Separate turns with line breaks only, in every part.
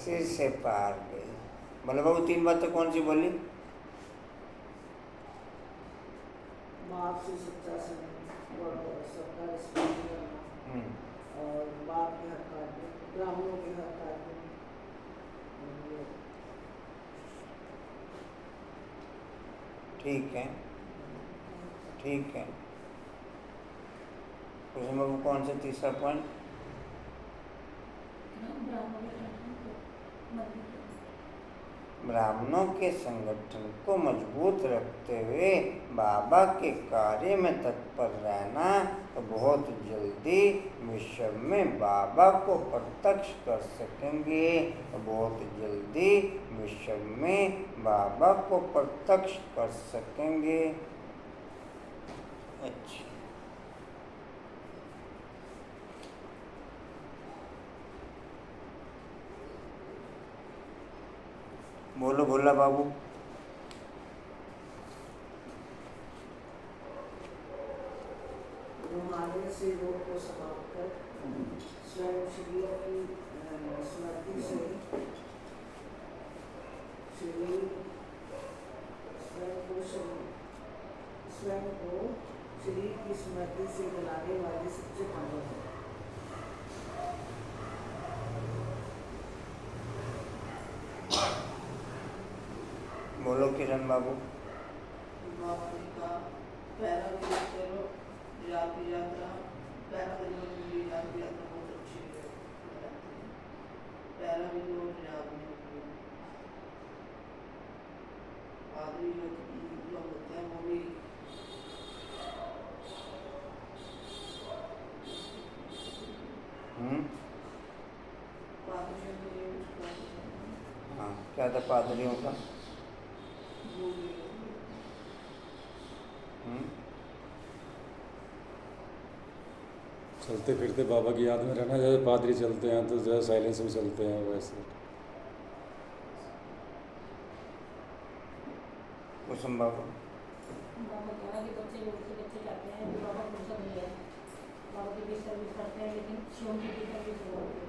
सिर से पार गई। बोले बाबू 3 बातें कौन सी बोली?
बाप से सच्चा संबंध और सबका रिस्पेक्ट करना और बाप के हक काटने, ब्राह्मणों के हक काटने।
ठीक है, ठीक है। उसमें वो कौन सा तीसरा पॉइंट? ब्राह्मणों के संगठन को मजबूत रखते हुए बाबा के कार्य में तत्पर रहना, तो बहुत जल्दी विश्व में बाबा को प्रत्यक्ष कर सकेंगे। तो बहुत जल्दी विश्व में बाबा को प्रत्यक्ष कर सकेंगे। अच्छा, बोलो भोला बाबू।
रूहानियत से रोग को समाप्त कर स्वयं शरीर की स्मृति से स्वयं को शरीर की स्मृति से जलाने वाले सबसे पावन है।
बोलो किरण बाबू।
बाबा का पैरा भी देखते रहो, यात्रा पैरा भी यात्रा बहुत अच्छी है। पैरा भी लोग आदमी लोग होते हैं वो भी
हाँ, क्या था पादरियों का?
चलते फिरते बाबा की याद में रहना। जैसे पादरी चलते हैं तो जैसे साइलेंस में चलते हैं वैसे।
कुसुम बाबू।
बाबा कह कि बच्चे जाते हैं तो बाबा फुर्सत नहीं है, बाबा की भी सर्विस करते हैं लेकिन शिवम की भी सर्विस हो जाती है।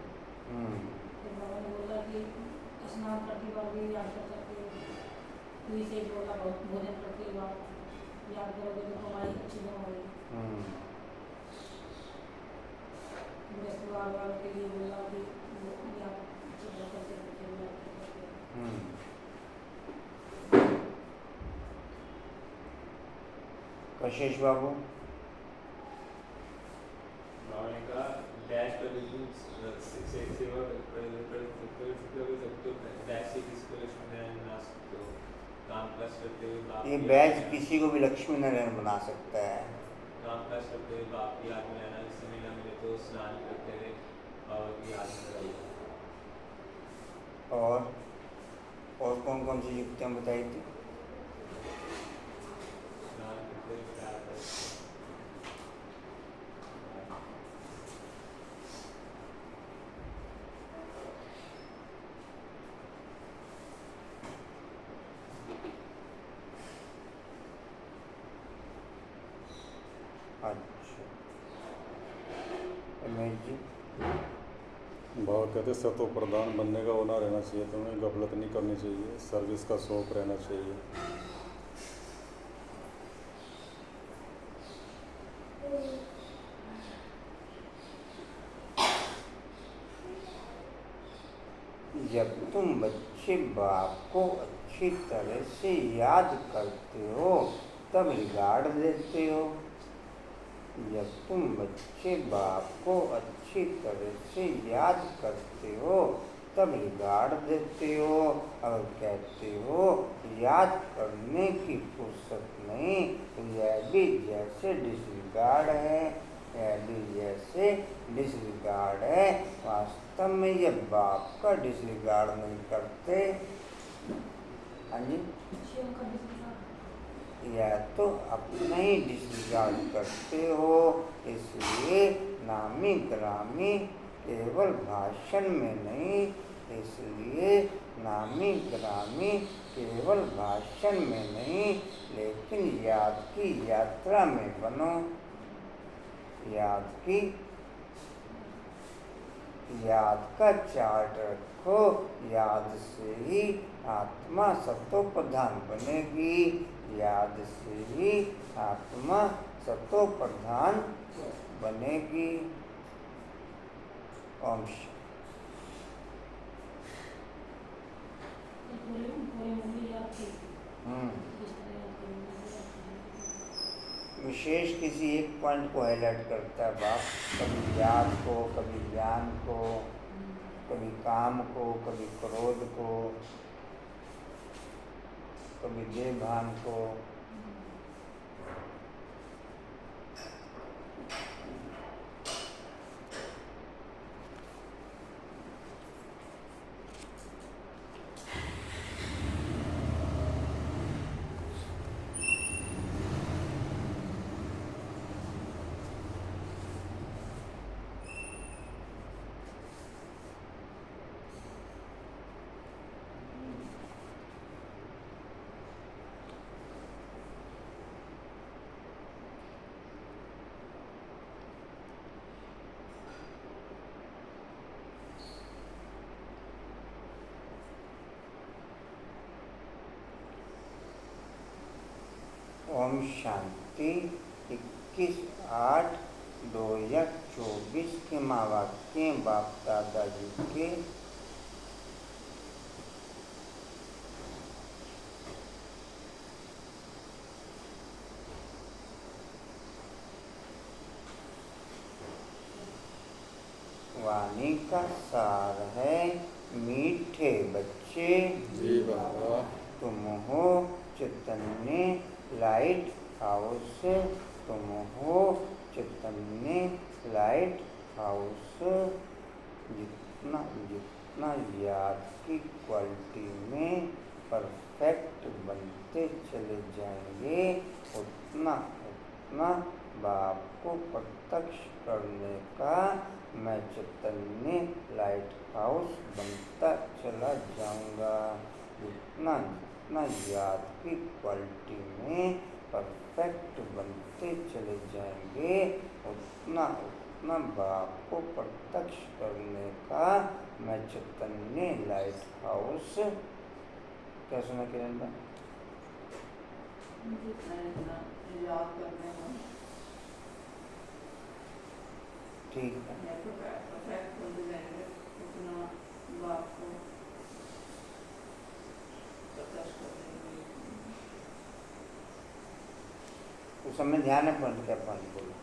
तो बाबा ने बोला कि स्नान करती बार भी याद कर सकते हो, तू से बोला भोजन करती बार याद करोगे तो हमारी अच्छी होगी। वाल के लिए बोला कि याद करते
कशिश बाबू। ये बैज किसी को भी लक्ष्मी नारायण बना सकता है।
काम काज करते हुए बाप की याद में रहना, समय न मिले तो स्नान करते हुए बाबा की याद में रहना।
और कौन कौन सी युक्तियाँ बताई थी?
स्नान करते हुए प्यार करते।
बाबा कहते सतो प्रधान बनने का होना रहना चाहिए, तुम्हें गफलत नहीं करनी चाहिए, सर्विस का शौक रहना चाहिए।
जब तुम बच्चे बाप को अच्छी तरह से याद करते हो तब रिगार्ड देते हो। जब तुम बच्चे बाप को अच्छी तरह से याद करते हो तब रिगार्ड देते हो और कहते हो याद करने की फुर्सत नहीं, तो यह भी जैसे डिसरिगार्ड है, यह भी जैसे डिसरिगार्ड है। वास्तव में ये बाप का डिसरिगार्ड नहीं करते। हाँ जी, या तो अपना ही डिसरिगार्ड करते हो, इसलिए नामी ग्रामी केवल भाषण में नहीं, इसलिए नामी ग्रामी केवल भाषण में नहीं लेकिन याद की यात्रा में बनो। याद की याद का चार्ट रखो, याद से ही आत्मा सतो प्रधान बनेगी, याद से ही आत्मा सतो प्रधान बनेगी। ओम
पूरी पूरी मूवी याद थी
हम्म।
किस तरह याद करेंगे।
विशेष किसी एक पॉइंट को हाईलाइट करता है बाप, कभी याद को, कभी ज्ञान को, कभी काम को, कभी क्रोध को, कभी देह भान को। ओम शांति। 21/8/2024 के माँ वाक्य बाप दादाजी के। वाणी का सार है, मीठे बच्चे
जी बाबा।
तुम हो चैतन्य लाइट हाउस, तुम हो चैतन्य लाइट हाउस। जितना जितना याद की क्वालिटी में परफेक्ट बनते चले जाएंगे, उतना उतना बाप को प्रत्यक्ष करने का मैं चैतन्य लाइट हाउस बनता चला जाऊंगा। जितना जितना याद की क्वालिटी में परफेक्ट बनते चले जाएंगे, उतना उतना बाप को प्रत्यक्ष करने का मैं चैतन्य लाइट हाउस। क्या सुना किरण भाई?
याद करने में
ठीक है।
परफेक्ट बनते जाएंगे, उतना बाप को प्रकाश करने में।
उस समय ध्यान है पॉइंट, क्या पॉइंट बोलो?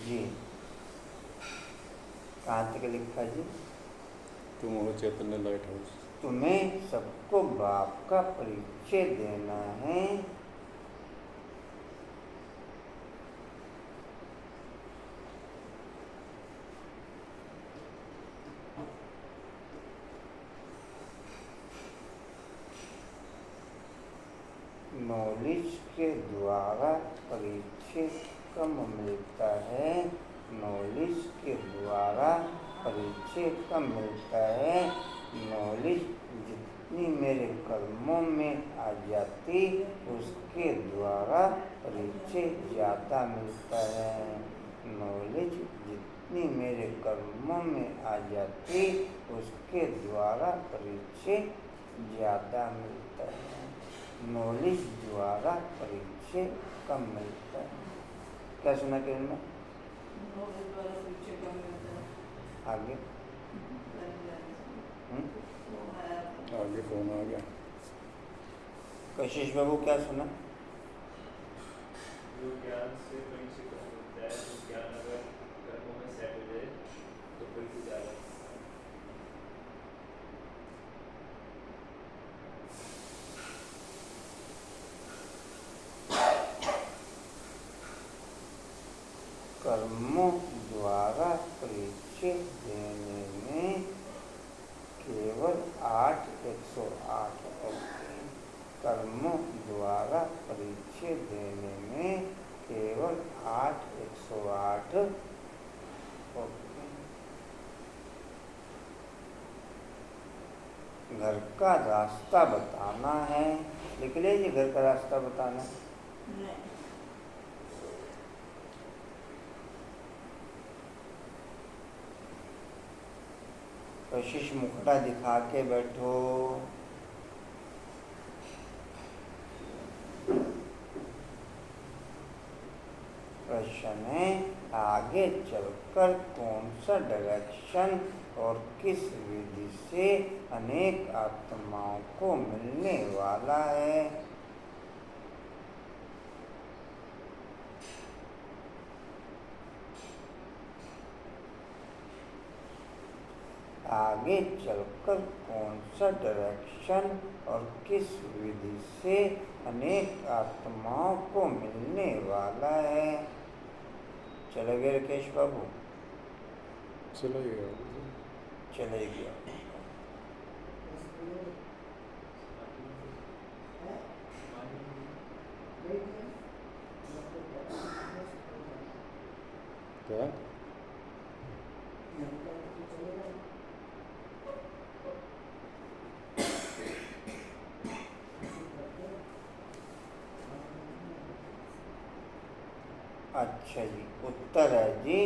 जी कहाँ तक लिखा जी?
तुम हो चैतन्य लाइट हाउस।
तुम्हें सबको बाप का परिचय देना है। नॉलेज के द्वारा परिचय कम मिलता है, नॉलेज के द्वारा परिचय कम मिलता है। नॉलेज जितनी मेरे कर्मों में आ जाती, उसके द्वारा परिचय ज़्यादा मिलता है। नॉलेज जितनी मेरे कर्मों में आ जाती, उसके द्वारा परिचय ज़्यादा मिलता है। नॉलेज द्वारा परिचय कम मिलता है। क्या सुना किरण में?
नॉलेज द्वारा परिचय कम मिलता है।
आगे
आगे फोन आ गया।
कशिश बाबू क्या सुना?
जो ज्ञान से परिचय कम मिलता है, तो ज्ञान अगर कर्मों में सेट हो जाए तो परिचय ज़्यादा।
कर्मों द्वारा परिचय देने में केवल 8/108 होते। कर्मों द्वारा परिचय देने में केवल 8/108 होते। घर का रास्ता बताना है। लिख लीजिए, घर का रास्ता बताना है।
नहीं।
कशिश मुखड़ा दिखा के बैठो। प्रश्न है, आगे चलकर कौन सा डायरेक्शन और किस विधि से अनेक आत्माओं को मिलने वाला है? आगे चलकर कौन सा डायरेक्शन और किस विधि से अनेक आत्माओं को मिलने वाला है? चले गए राकेश बाबू?
चला गया।
चले गया।
क्या?
अच्छा जी, उत्तर है जी,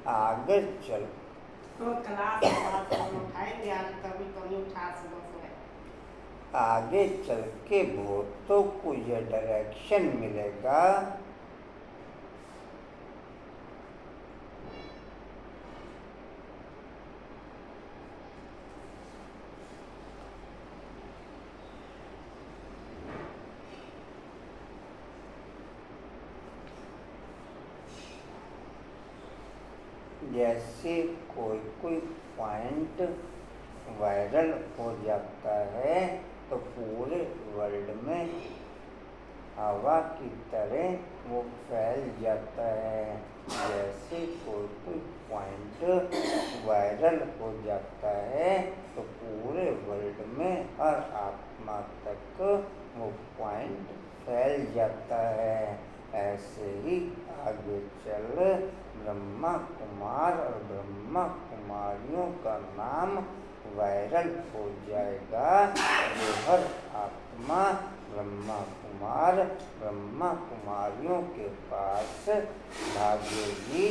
आगे चल
तो क्लास में बात उठाएंगे आज, तभी तो नहीं उठा सकते हैं।
आगे चल के भूतों को यह डायरेक्शन मिलेगा जैसे कोई पॉइंट वायरल हो जाता है तो पूरे वर्ल्ड में हवा की तरह वो फैल जाता है। जैसे कोई पॉइंट वायरल हो जाता है तो पूरे वर्ल्ड में हर आत्मा तक वो पॉइंट फैल जाता है। ऐसे ही आगे चल ब्रह्मा कुमार और ब्रह्मा कुमारियों का नाम वायरल हो जाएगा। जो हर आत्मा ब्रह्मा कुमार ब्रह्मा कुमारियों के पास भागेगी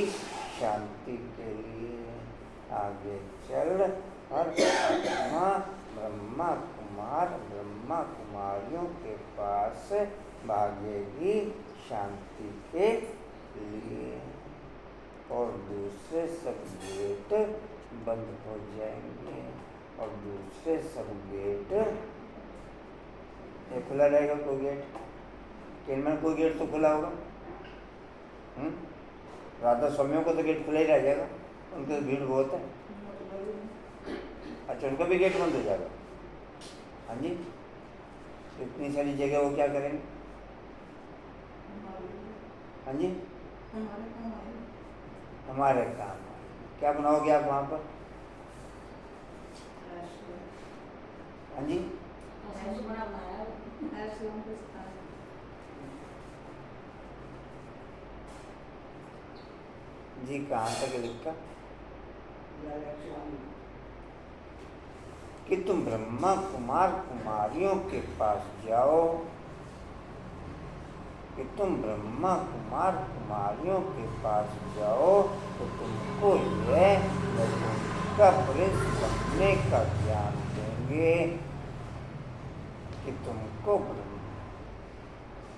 शांति के लिए। आगे चल हर आत्मा ब्रह्मा कुमार ब्रह्मा कुमारियों के पास भागेगी शांति के लिए, और दूसरे सब गेट बंद हो जाएंगे। और दूसरे सब गेट, ये खुला रहेगा कोई गेट? किनमन कोई गेट तो खुला होगा। राधा स्वामियों को तो गेट खुला ही रह जाएगा, उनके तो भीड़ बहुत है। अच्छा, उनका भी गेट बंद हो जाएगा? हाँ जी, इतनी सारी जगह वो क्या करेंगे? हाँ जी, हमारे काम क्या बनाओगे आप वहाँ पर? हाँ जी, जी कहाँ तक लिखा कि तुम ब्रह्मा कुमार कुमारियों के पास जाओ, कि तुम ब्रह्मा कुमार कुमारियों के पास जाओ तो तुमको यह का प्रिंस बनने का ज्ञान देंगे। कि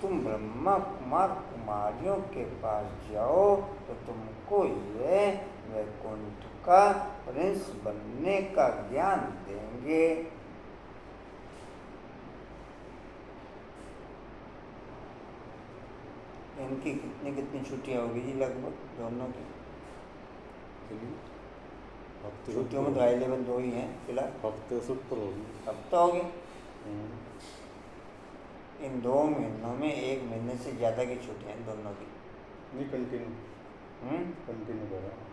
तुम ब्रह्मा कुमार कुमारियों के पास जाओ तो तुमको यह वैकुंठ का प्रिंस बनने का ज्ञान देंगे। इनकी कितनी छुट्टियाँ होगी जी लगभग दोनों की? छुट्टियों में तो 11 2 ही हैं फिलहाल।
हफ्ते से ऊपर होगी।
हफ्ता हो गया। इन 2 महीनों में 1 महीने से ज़्यादा की छुट्टियाँ हैं दोनों की।
नहीं, कंटिन्यू कंटिन्यू कर रहा हूँ।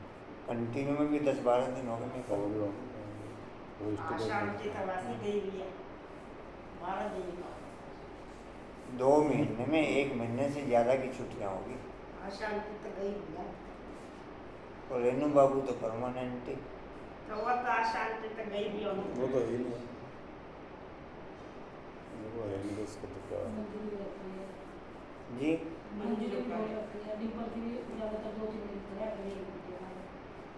कंटिन्यू में भी 10-12 दिन हो गए मेरे ख्याल।
शांति तलाशी गई भी है 12 दिन का।
2 महीने में 1 महीने से ज़्यादा की छुट्टियाँ होगी।
शांति तो गई भी है।
और रेनू बाबू तो परमानेंट ही।
तो वो तो शांति तो गई भी होगी।
वो तो ही नहीं।
डिम्पल की भी ज़्यादातर 2-3 दिन रह गई है,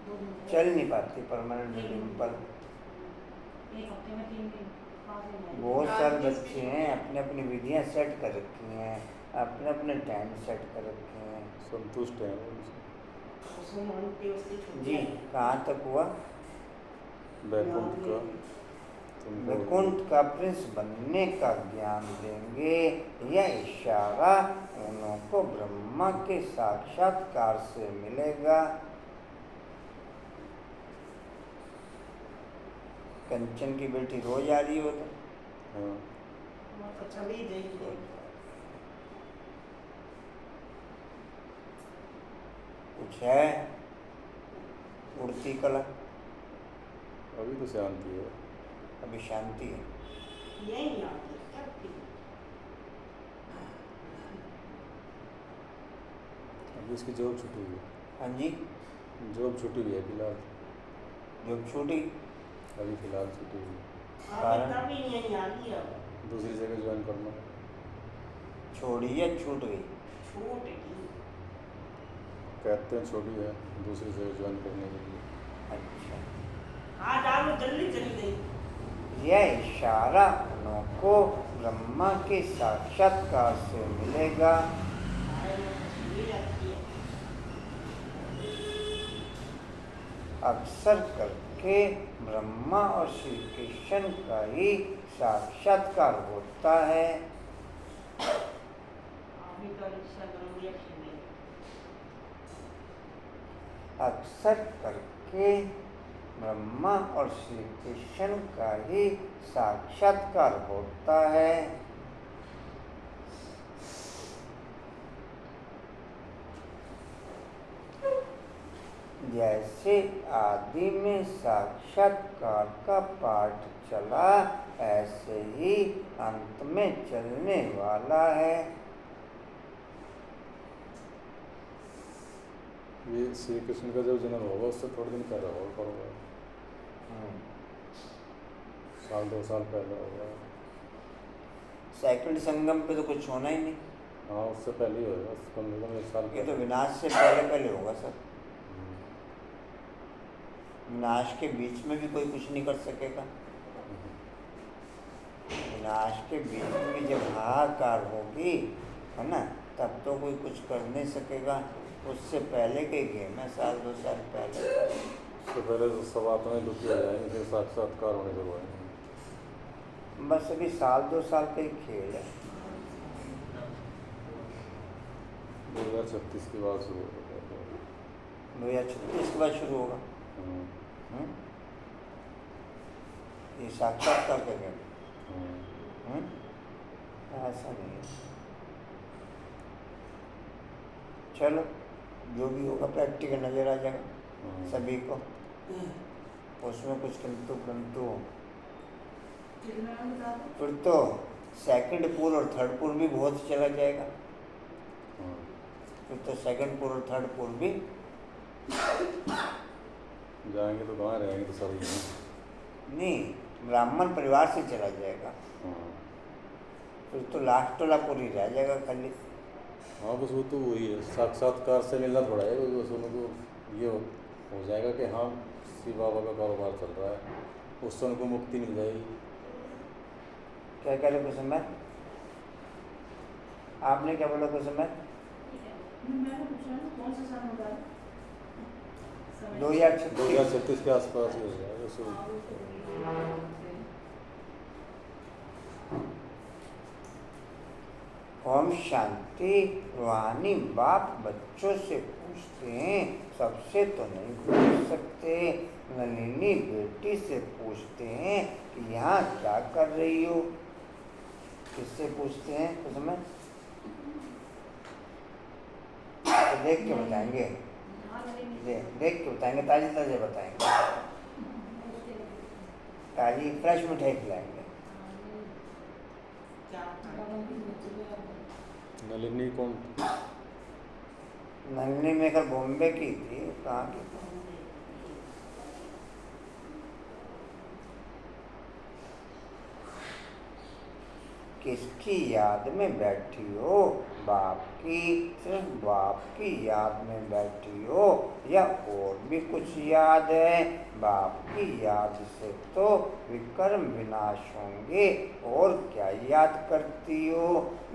2 दिन रह
चल
गई।
नहीं पाती परमानेंट डिम्पल।
एक हफ्ते में 3 दिन 5 दिन रह गई।
बहुत सारे बच्चे हैं अपने अपनी विधियाँ सेट कर रखी हैं, अपने अपने टाइम सेट कर रखे हैं।
संतुष्ट हैं वो उनसे।
उसको मानते उसकी छुट्टी
जी कहाँ तक हुआ?
बैकुंठ का तुमको
वैकुंठ का प्रिंस बनने का ज्ञान देंगे। यह इशारा उनको ब्रह्मा के साक्षात्कार से मिलेगा। कंचन की बेटी रोज आ रही हो तो
हाँ
वो तो चली गई है।
कुछ है उड़ती कला,
अभी तो शांति है।
अभी शांति है।
यही आती करती
अभी इसकी जॉब छुट्टी हुई
हाँ जी,
है, जॉब छुट्टी हुई है फिलहाल।
जब छूटी
अभी फिलहाल छुट्टी हुई है।
अभी तभी यही आती अब
दूसरी जगह ज्वाइन करना है।
छोड़ी या छूट गई?
छूट गई।
कहते हैं छोटी है, दूसरी जगह ज्वाइन करने के लिए।
अच्छा,
आज आलो जल्दी चली गई।
यह इशारा उनको ब्रह्मा के साक्षात्कार से मिलेगा।
आए वो तो चली जाती है।
अक्सर करके ब्रह्मा और श्री कृष्ण का ही साक्षात्कार होता है।
अभी तो रिक्शा करूँगी अच्छी
अक्सर करके ब्रह्मा और श्री कृष्ण का ही साक्षात्कार होता है। जैसे आदि में साक्षात्कार का पाठ चला, ऐसे ही अंत में चलने वाला है।
ये श्री कृष्ण का जब जन्म होगा उससे थोड़े दिन पहले होगा, 1-2 साल पहले होगा।
सेकंड संगम पे तो कुछ होना ही नहीं,
हाँ उससे पहले ही होगा, कम से कम 1 साल
ये तो
पहले।
विनाश से पहले पहले होगा सर। विनाश के बीच में भी कोई कुछ नहीं कर सकेगा। विनाश के बीच में भी जब हाहाकार होगी है ना, तब तो कोई कुछ कर नहीं सकेगा। उससे पहले के गेम है, 1-2 साल पहले।
उससे पहले तो सब आत्माएं दुखी हो जाएंगे, फिर साक्षात्कार होने जब आएंगे।
बस अभी 1-2 साल का ही खेल है।
2036 की बात शुरू होगा।
2036 के बाद शुरू होगा।
हम्म,
ये साक्षात्कार का गेम
हम्म।
ऐसा नहीं है। चलो जो भी होगा प्रैक्टिकल नजर आ जाएगा सभी को, उसमें कुछ किंतु परंतु।
कितना बता दो।
फिर तो सेकंड पुल और थर्ड पुल भी बहुत चला जाएगा। फिर तो सेकंड पुल और थर्ड पुल भी
जाएंगे तो कहाँ रहेंगे, तो सब यहीं।
नहीं, ब्राह्मण परिवार से चला जाएगा। फिर तो लास्ट वाला पुल ही रह जाएगा खाली।
हाँ बस वो तो वही है, साक्षात्कार से मिलना थोड़ा है, बस उनको ये हो जाएगा कि हाँ शिव बाबा का कारोबार चल रहा है, उससे उनको मुक्ति मिल जाएगी।
क्या कह रहे कुछ समय? आपने क्या बोला कुछ समय?
मैंने पूछा ना कौन सा साल होगा?
2036।
2036 के आसपास ही हो जाएगा शुरू।
ओम शांति। रूहानी बाप बच्चों से पूछते हैं, सबसे तो नहीं पूछ सकते। नलिनी बेटी से पूछते हैं कि यहाँ क्या कर रही हो। किससे पूछते हैं कुछ समय? तो देख के बताएंगे, देख के बताएंगे, ताजे ताजे बताएंगे। ताजी फ्रेश मिठाई खिलाएंगे।
नलिनी कौन?
नलिनी में कल बॉम्बे की थी, कहाँ की थी? किसकी याद में बैठी हो? बाप की, सिर्फ बाप की याद में बैठी हो या और भी कुछ याद है? बाप की याद से तो विकर्म विनाश होंगे, और क्या याद करती हो?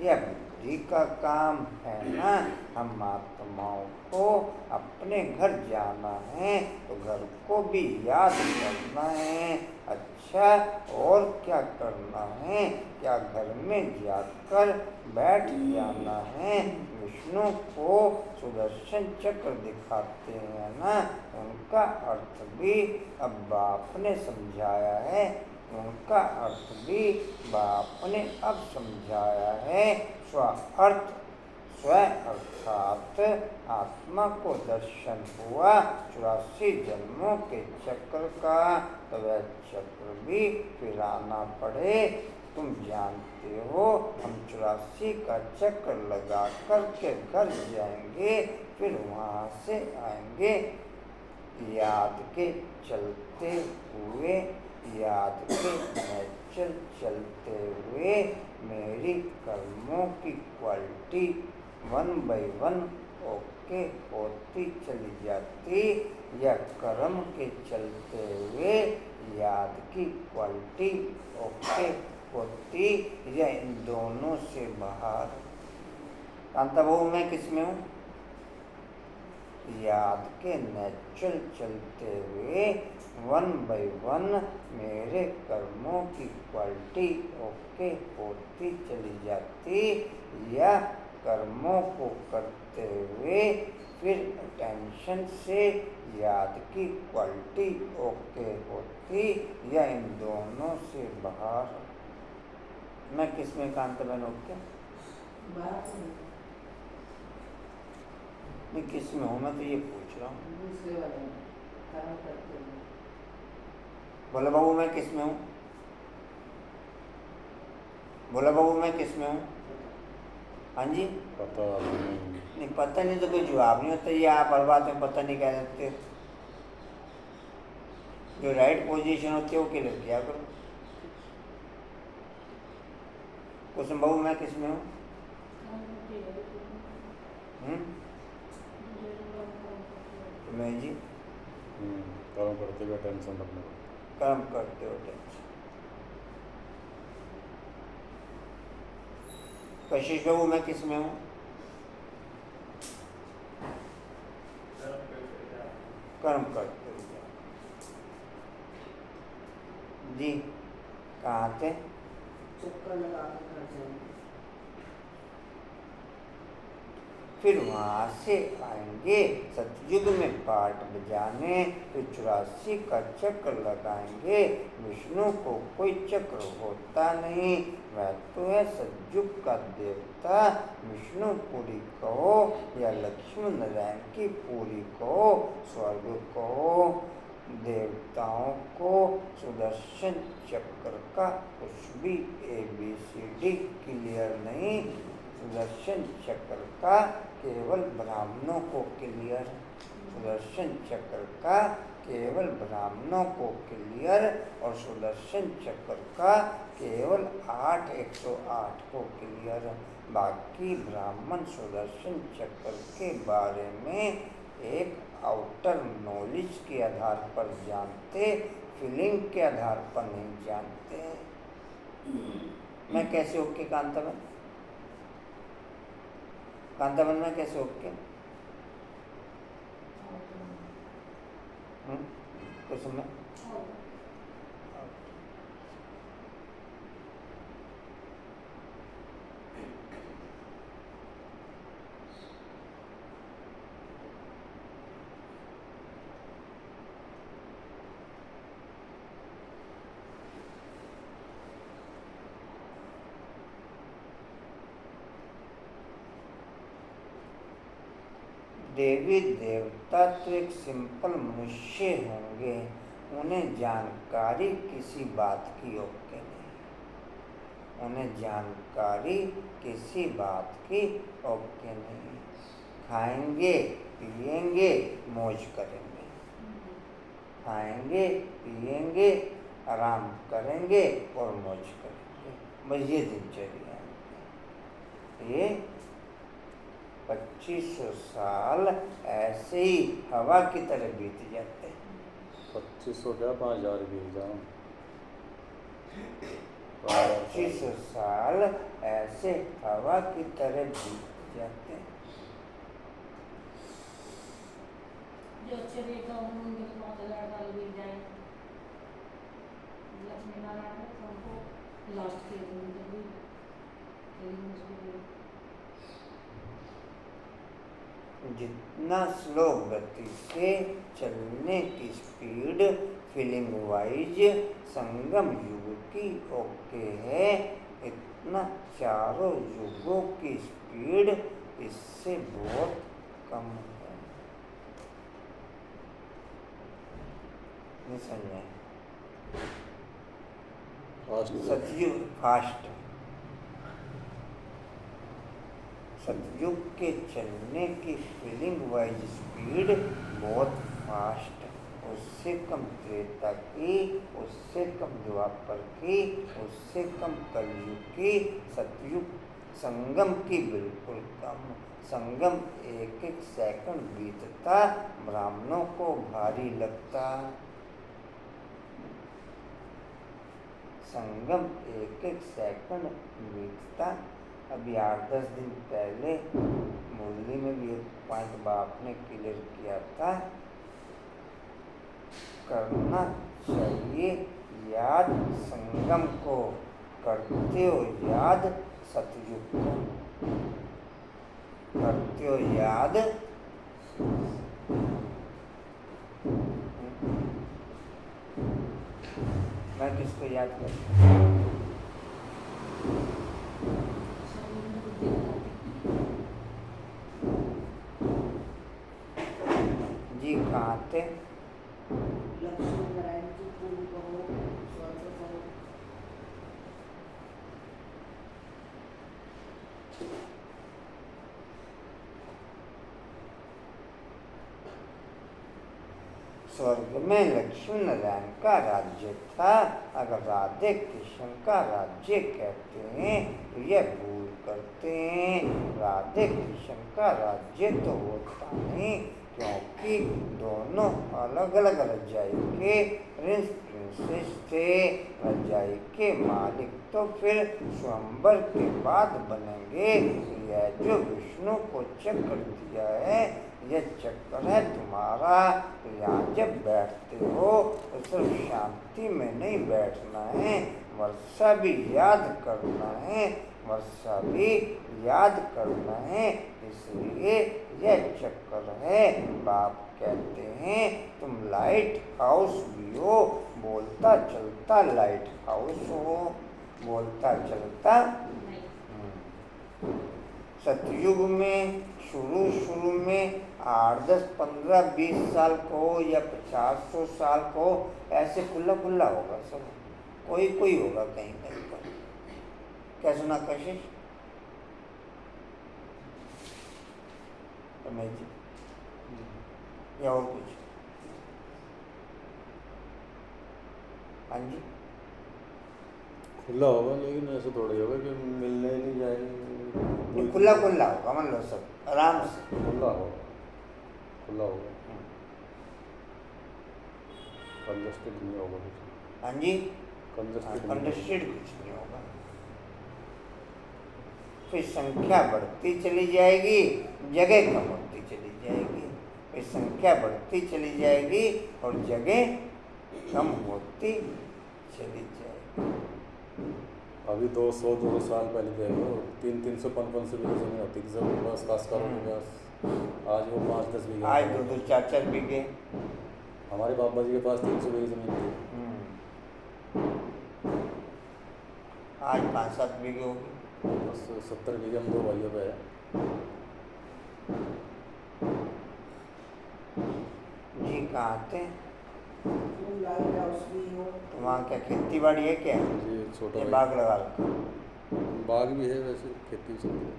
यह बुद्धि का काम है ना। हम आत्माओं को अपने घर जाना है तो घर को भी याद करना है। अच्छा, और क्या करना है? क्या घर में जाकर बैठ जाना है? विष्णु को सुदर्शन चक्र दिखाते हैं ना, उनका अर्थ भी अब बाप ने समझाया है। उनका अर्थ भी बाप ने अब समझाया है। स्व अर्थात आत्मा को दर्शन हुआ 84 जन्मों के चक्र का, तो वह चक्र भी फिर आना पड़े। तुम जानते हो हम 84 का चक्र लगा करके घर जाएंगे, फिर वहाँ से आएंगे। याद के चलते हुए, याद के नेचर चलते हुए मेरी कर्मों की क्वालिटी 1 by 1 ओके होती चली जाती, या कर्म के चलते हुए याद की क्वालिटी ओके होती, या इन दोनों से बाहर? कांता बहू मैं किस में हूँ? याद के नेचुरल चलते हुए 1 by 1 मेरे कर्मों की क्वालिटी ओके होती चली जाती, या कर्मों को करते हुए फिर अटेंशन से याद की क्वालिटी ओके होती, या इन दोनों से बाहर? मैं किस में कांता बहन ओके? मैं किस में हूँ? मैं तो ये पूछ रहा हूँ।
दूसरे वाले में कर्म करते हैं।
बोला बाबू मैं किस में हूँ? बोला बाबू मैं किस में हूँ? हाँ जी,
पता
नहीं पता नहीं तो कोई जवाब नहीं होता। ये आप हर बात में पता नहीं कह सकते। जो राइट पोजीशन होती है वो क्लियर किया करो। कुसुम बाबू मैं किस में हूँ? मैं जी
कर्म करते हुए टेंशन रखने को।
कर्म करते हो टेंशन। कशिश बाबू मैं किस में हूँ? कर्म करते हो जी। कहाँ थे?
चक्कर लगा के घर जाएंगे।
फिर वहाँ से आएंगे सतयुग में पाठ बजाने, तो 84 का चक्र लगाएंगे। विष्णु को कोई चक्र होता नहीं, वह तो है सतयुग का देवता। विष्णु पूरी कहो या लक्ष्मी नारायण की पूरी कहो, स्वर्ग कहो, देवताओं को सुदर्शन चक्र का कुछ भी ABCD क्लियर नहीं। सुदर्शन चक्र का केवल ब्राह्मणों को क्लियर, सुदर्शन चक्र का केवल ब्राह्मणों को क्लियर, और सुदर्शन चक्र का केवल 108 को क्लियर। बाकी ब्राह्मण सुदर्शन चक्र के बारे में एक आउटर नॉलेज के आधार पर जानते, फीलिंग के आधार पर नहीं जानते। मैं कैसे ओके कांताबन? कांताबन में कैसे ओके? कुछ में देवी देवता तो एक सिंपल मनुष्य होंगे, उन्हें जानकारी किसी बात की ओके नहीं। उन्हें जानकारी किसी बात की ओके नहीं। खाएंगे पिएंगे मौज करेंगे, खाएंगे पिएंगे आराम करेंगे और मौज करेंगे। बस ये दिनचर्या, ये 2500 साल ऐसे ही हवा की तरह बीत जाते हैं।
2500 क्या 5000 बीत जाओ।
2500 साल ऐसे हवा की तरह बीत जाते हैं।
जो अच्छे देता हूँ उनके तो 5000 साल बीत जाए। लक्ष्मी नारायण है सबको लास्ट के दिन तक भी लेकिन उसको
जितना स्लो गति से चलने की स्पीड फीलिंग वाइज संगम युग की ओके है, इतना चारों युगों की स्पीड इससे बहुत कम है। नहीं समझे? सतयुग फास्ट, सतयुग के चलने की फीलिंग वाइज स्पीड बहुत फास्ट, उससे कम त्रेता की, उससे कम द्वापर की, उससे कम कलयुग की, सतयुग संगम की बिल्कुल कम। संगम एक एक सेकंड बीतता ब्राह्मणों को भारी लगता। संगम एक एक सेकंड बीतता। अभी 8-10 दिन पहले मुरली में भी एक पॉइंट बाप ने क्लियर किया था, करना चाहिए याद संगम को, करते हो याद सतयुग को, करते हो याद मैं किसको याद करता हूँ? जी कहाँ थे?
लक्ष्मी नारायण की पूर्ण कहो, स्वर्ग कहो।
स्वर्ग में लक्ष्मी नारायण का राज्य था। अगर राधे कृष्ण का राज्य कहते हैं तो यह भूल करते हैं। राधे कृष्ण का राज्य तो होता नहीं, क्योंकि दोनों अलग अलग रजाई के प्रिंस प्रिंसेस थे। रजाई के मालिक तो फिर स्वयंवर के बाद बनेंगे। यह जो विष्णु को चक्र दिया है, यह चक्कर है तुम्हारा। यहाँ जब बैठते हो तो सिर्फ शांति में नहीं बैठना है, वर्षा भी याद करना है, वर्षा भी याद करना है। इसलिए यह चक्कर है। बाप कहते हैं तुम लाइट हाउस भी हो, बोलता चलता लाइट हाउस हो, बोलता चलता। सतयुग में शुरू में 8-10-15-20 साल को या 50-100 साल को ऐसे खुला होगा सब, कोई होगा कहीं पर। क्या सुना कशिश? रमेश जी या और कुछ? हाँ जी,
खुला होगा, लेकिन ऐसे थोड़ी होगा कि मिलने नहीं जाएंगे।
खुला होगा, मान लो सब आराम से
खुला होगा कंजस्टेड नहीं होगा कुछ।
हाँ जी,
कंजस्टेड
कुछ नहीं होगा। फिर संख्या बढ़ती चली जाएगी, जगह कम होती चली जाएगी। फिर संख्या बढ़ती चली जाएगी और जगह कम होती चली जाएगी।
अभी 200 साल पहले देख लो 300-500 बीघे जमीन होती थी सबके पास, खासकारों के पास। आज वो 5-10 बीघे,
आज 2-4 बीघे।
हमारे बाबा जी के पास 300 बीघे जमीन थी,
आज 5-7 बीघे होगी।
बस 70 बीघे हम 2 भाइयों पे है।
जी कहाँ थे?
तुम लाइट हाउस भी हो।
तो वहाँ क्या खेती बाड़ी है क्या?
जी छोटा
ये
भाई।
बाग लगा रखा?
बाग भी है, वैसे खेती भी चलती है।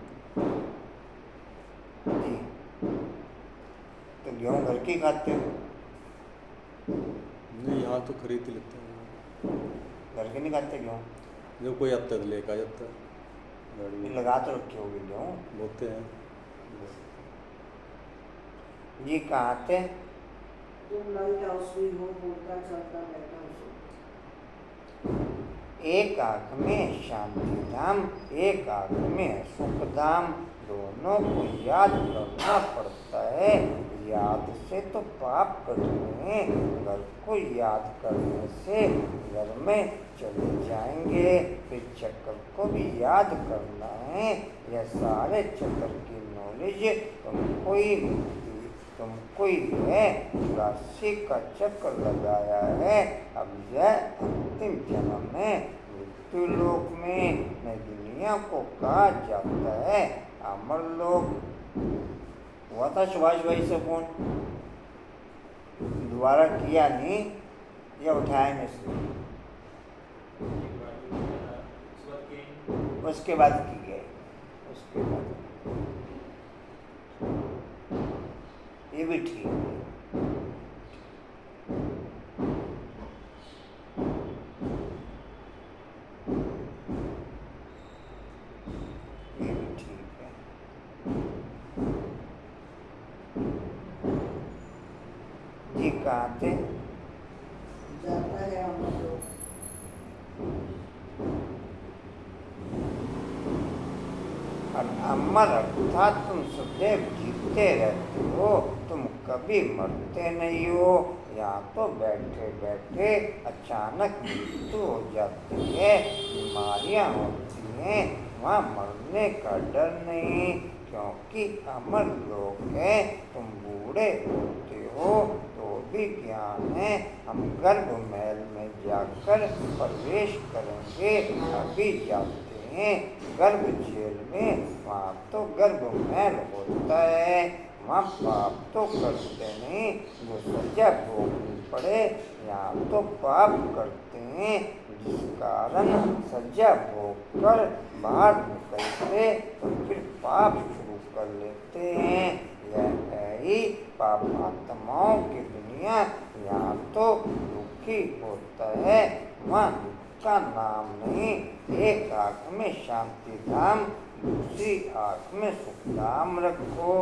जी, तो गेहूँ घर की खाते हो?
नहीं, यहाँ तो खरीद ही लेते हैं।
घर के नहीं खाते गेहूँ?
जो कोई आता है तो लेकर आ जाता है गाड़ी
ये
में।
लगा तो रखे होगी जो
बोलते हैं
ये कहाँ थे?
तुम लाइट हाउस भी हो, बोलता चलता रहता हूँ।
एक आँख में शांति धाम, एक आँख में सुख धाम, दोनों को याद करना पड़ता है। याद से तो पाप कटते हैं, घर को याद करने से घर में चले जाएंगे। फिर चक्र को भी याद करना है। यह सारे चक्र की नॉलेज तुमको ही है। 84 का चक्र लगाया है। अब यह अंतिम जन्म में मृत्यु लोक में नई दुनिया को कहा जाता है अमर लोक। हुआ था सुभाष भाई से फोन, दोबारा किया नहीं या उठाया नहीं उसके बाद की गए। उसके बाद ये भी ठीक है। ये भी ठीक है। जी कहाँ थे?
जाता है हम लोग।
और अमर अर्थात तुम सदैव जीते रहते हो, तुम कभी मरते नहीं हो। यहाँ तो बैठे बैठे अचानक मृत्यु हो जाती है, बीमारियाँ होती हैं, वहाँ मरने का डर नहीं, क्योंकि अमर लोग हैं। तुम बूढ़े होते हो तो भी ज्ञान है। हम गर्भ महल में जाकर प्रवेश करेंगे, अभी जाते हैं गर्भ जेल में। वहाँ तो गर्भ महल होता है, वहाँ पाप तो करते नहीं जो सजा भोगनी पड़े। यहाँ तो पाप करते हैं, जिस कारण सजा भोग कर बाहर निकलते तो फिर पाप शुरू कर लेते हैं। यह है ही पापात्माओं की दुनिया। यहाँ तो दुखी होता है, वहाँ दुख का नाम नहीं। एक आँख में शांति धाम, दूसरी आँख में सुख धाम रखो।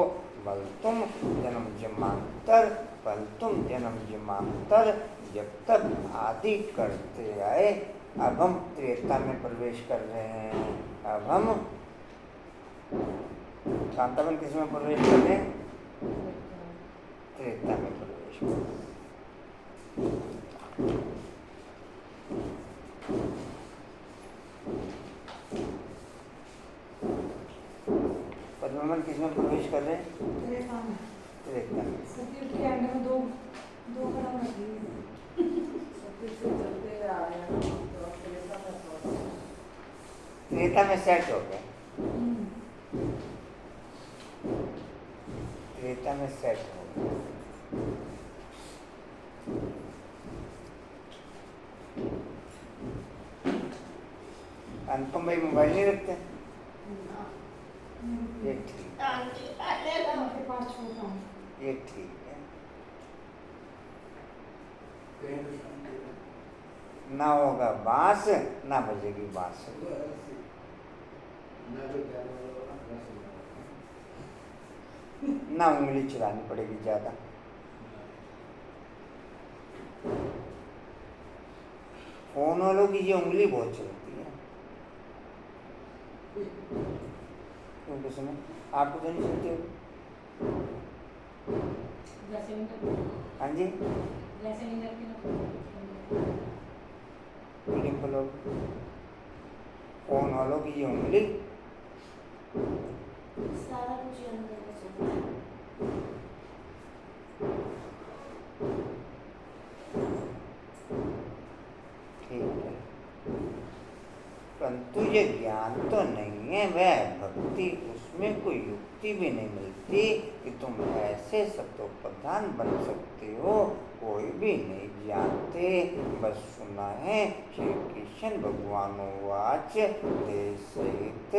बल तुम जन्म जन्मांतर, बल तुम जन्म जन्मांतर जब तक आदि करते आए। अब हम त्रेता में प्रवेश कर रहे हैं। अब हम कांतावन किस में प्रवेश कर रहे हैं? त्रेता में प्रवेश कर रहे हैं। पद्ममन किस में प्रवेश कर रहे हैं? त्रेता में।
सतयुग के एंड में दो कदम लगी है।
सतयुग से चलते आ रहे हैं तो त्रेता में पहुंच गए।
त्रेता में सेट हो गए। त्रेता में सेट हो गए। अनुपम भाई मोबाइल नहीं रखते? ये ठीक है,
उनके पास छोटा हूँ।
ये ठीक है। ना होगा बांस, ना बजेगी बांस। ना उंगली चलानी पड़ेगी ज्यादा। फोन वालों की ये उंगली बहुत चलती है। क्योंकि सुनो, आपको तो नहीं चलती होगी? हाँ जी, डिम्पल लोग फोन वालों की ये उंगली
सारा कुछ ही अंदर में चल रहा है।
ठीक है, परंतु ये ज्ञान तो नहीं है, वह भक्ति, उसमें कोई युक्ति स्फूर्ति भी नहीं मिलती कि तुम ऐसे सतो प्रधान बन सकते हो। कोई भी नहीं जानते, बस सुना है। श्री कृष्ण भगवानो वाच देश सहित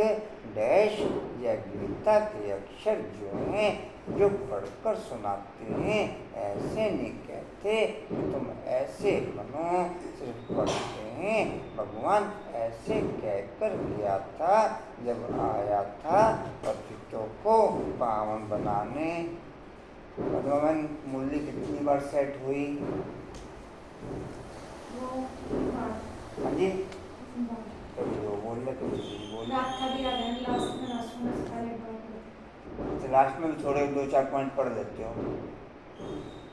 डैश या गीता के अक्षर जो हैं जो पढ़कर सुनाते हैं, ऐसे नहीं कहते कि तुम ऐसे बनो, सिर्फ पढ़ते हैं। भगवान ऐसे कहकर गया था जब आया था पतितों को पावन बनाने। पद्मावन मुरली कितनी बार सेट हुई? हाँ जी, कभी वो बोल रहे कभी बोल तो लास्ट में भी थोड़े 2-4 पॉइंट पढ़ लेते हो।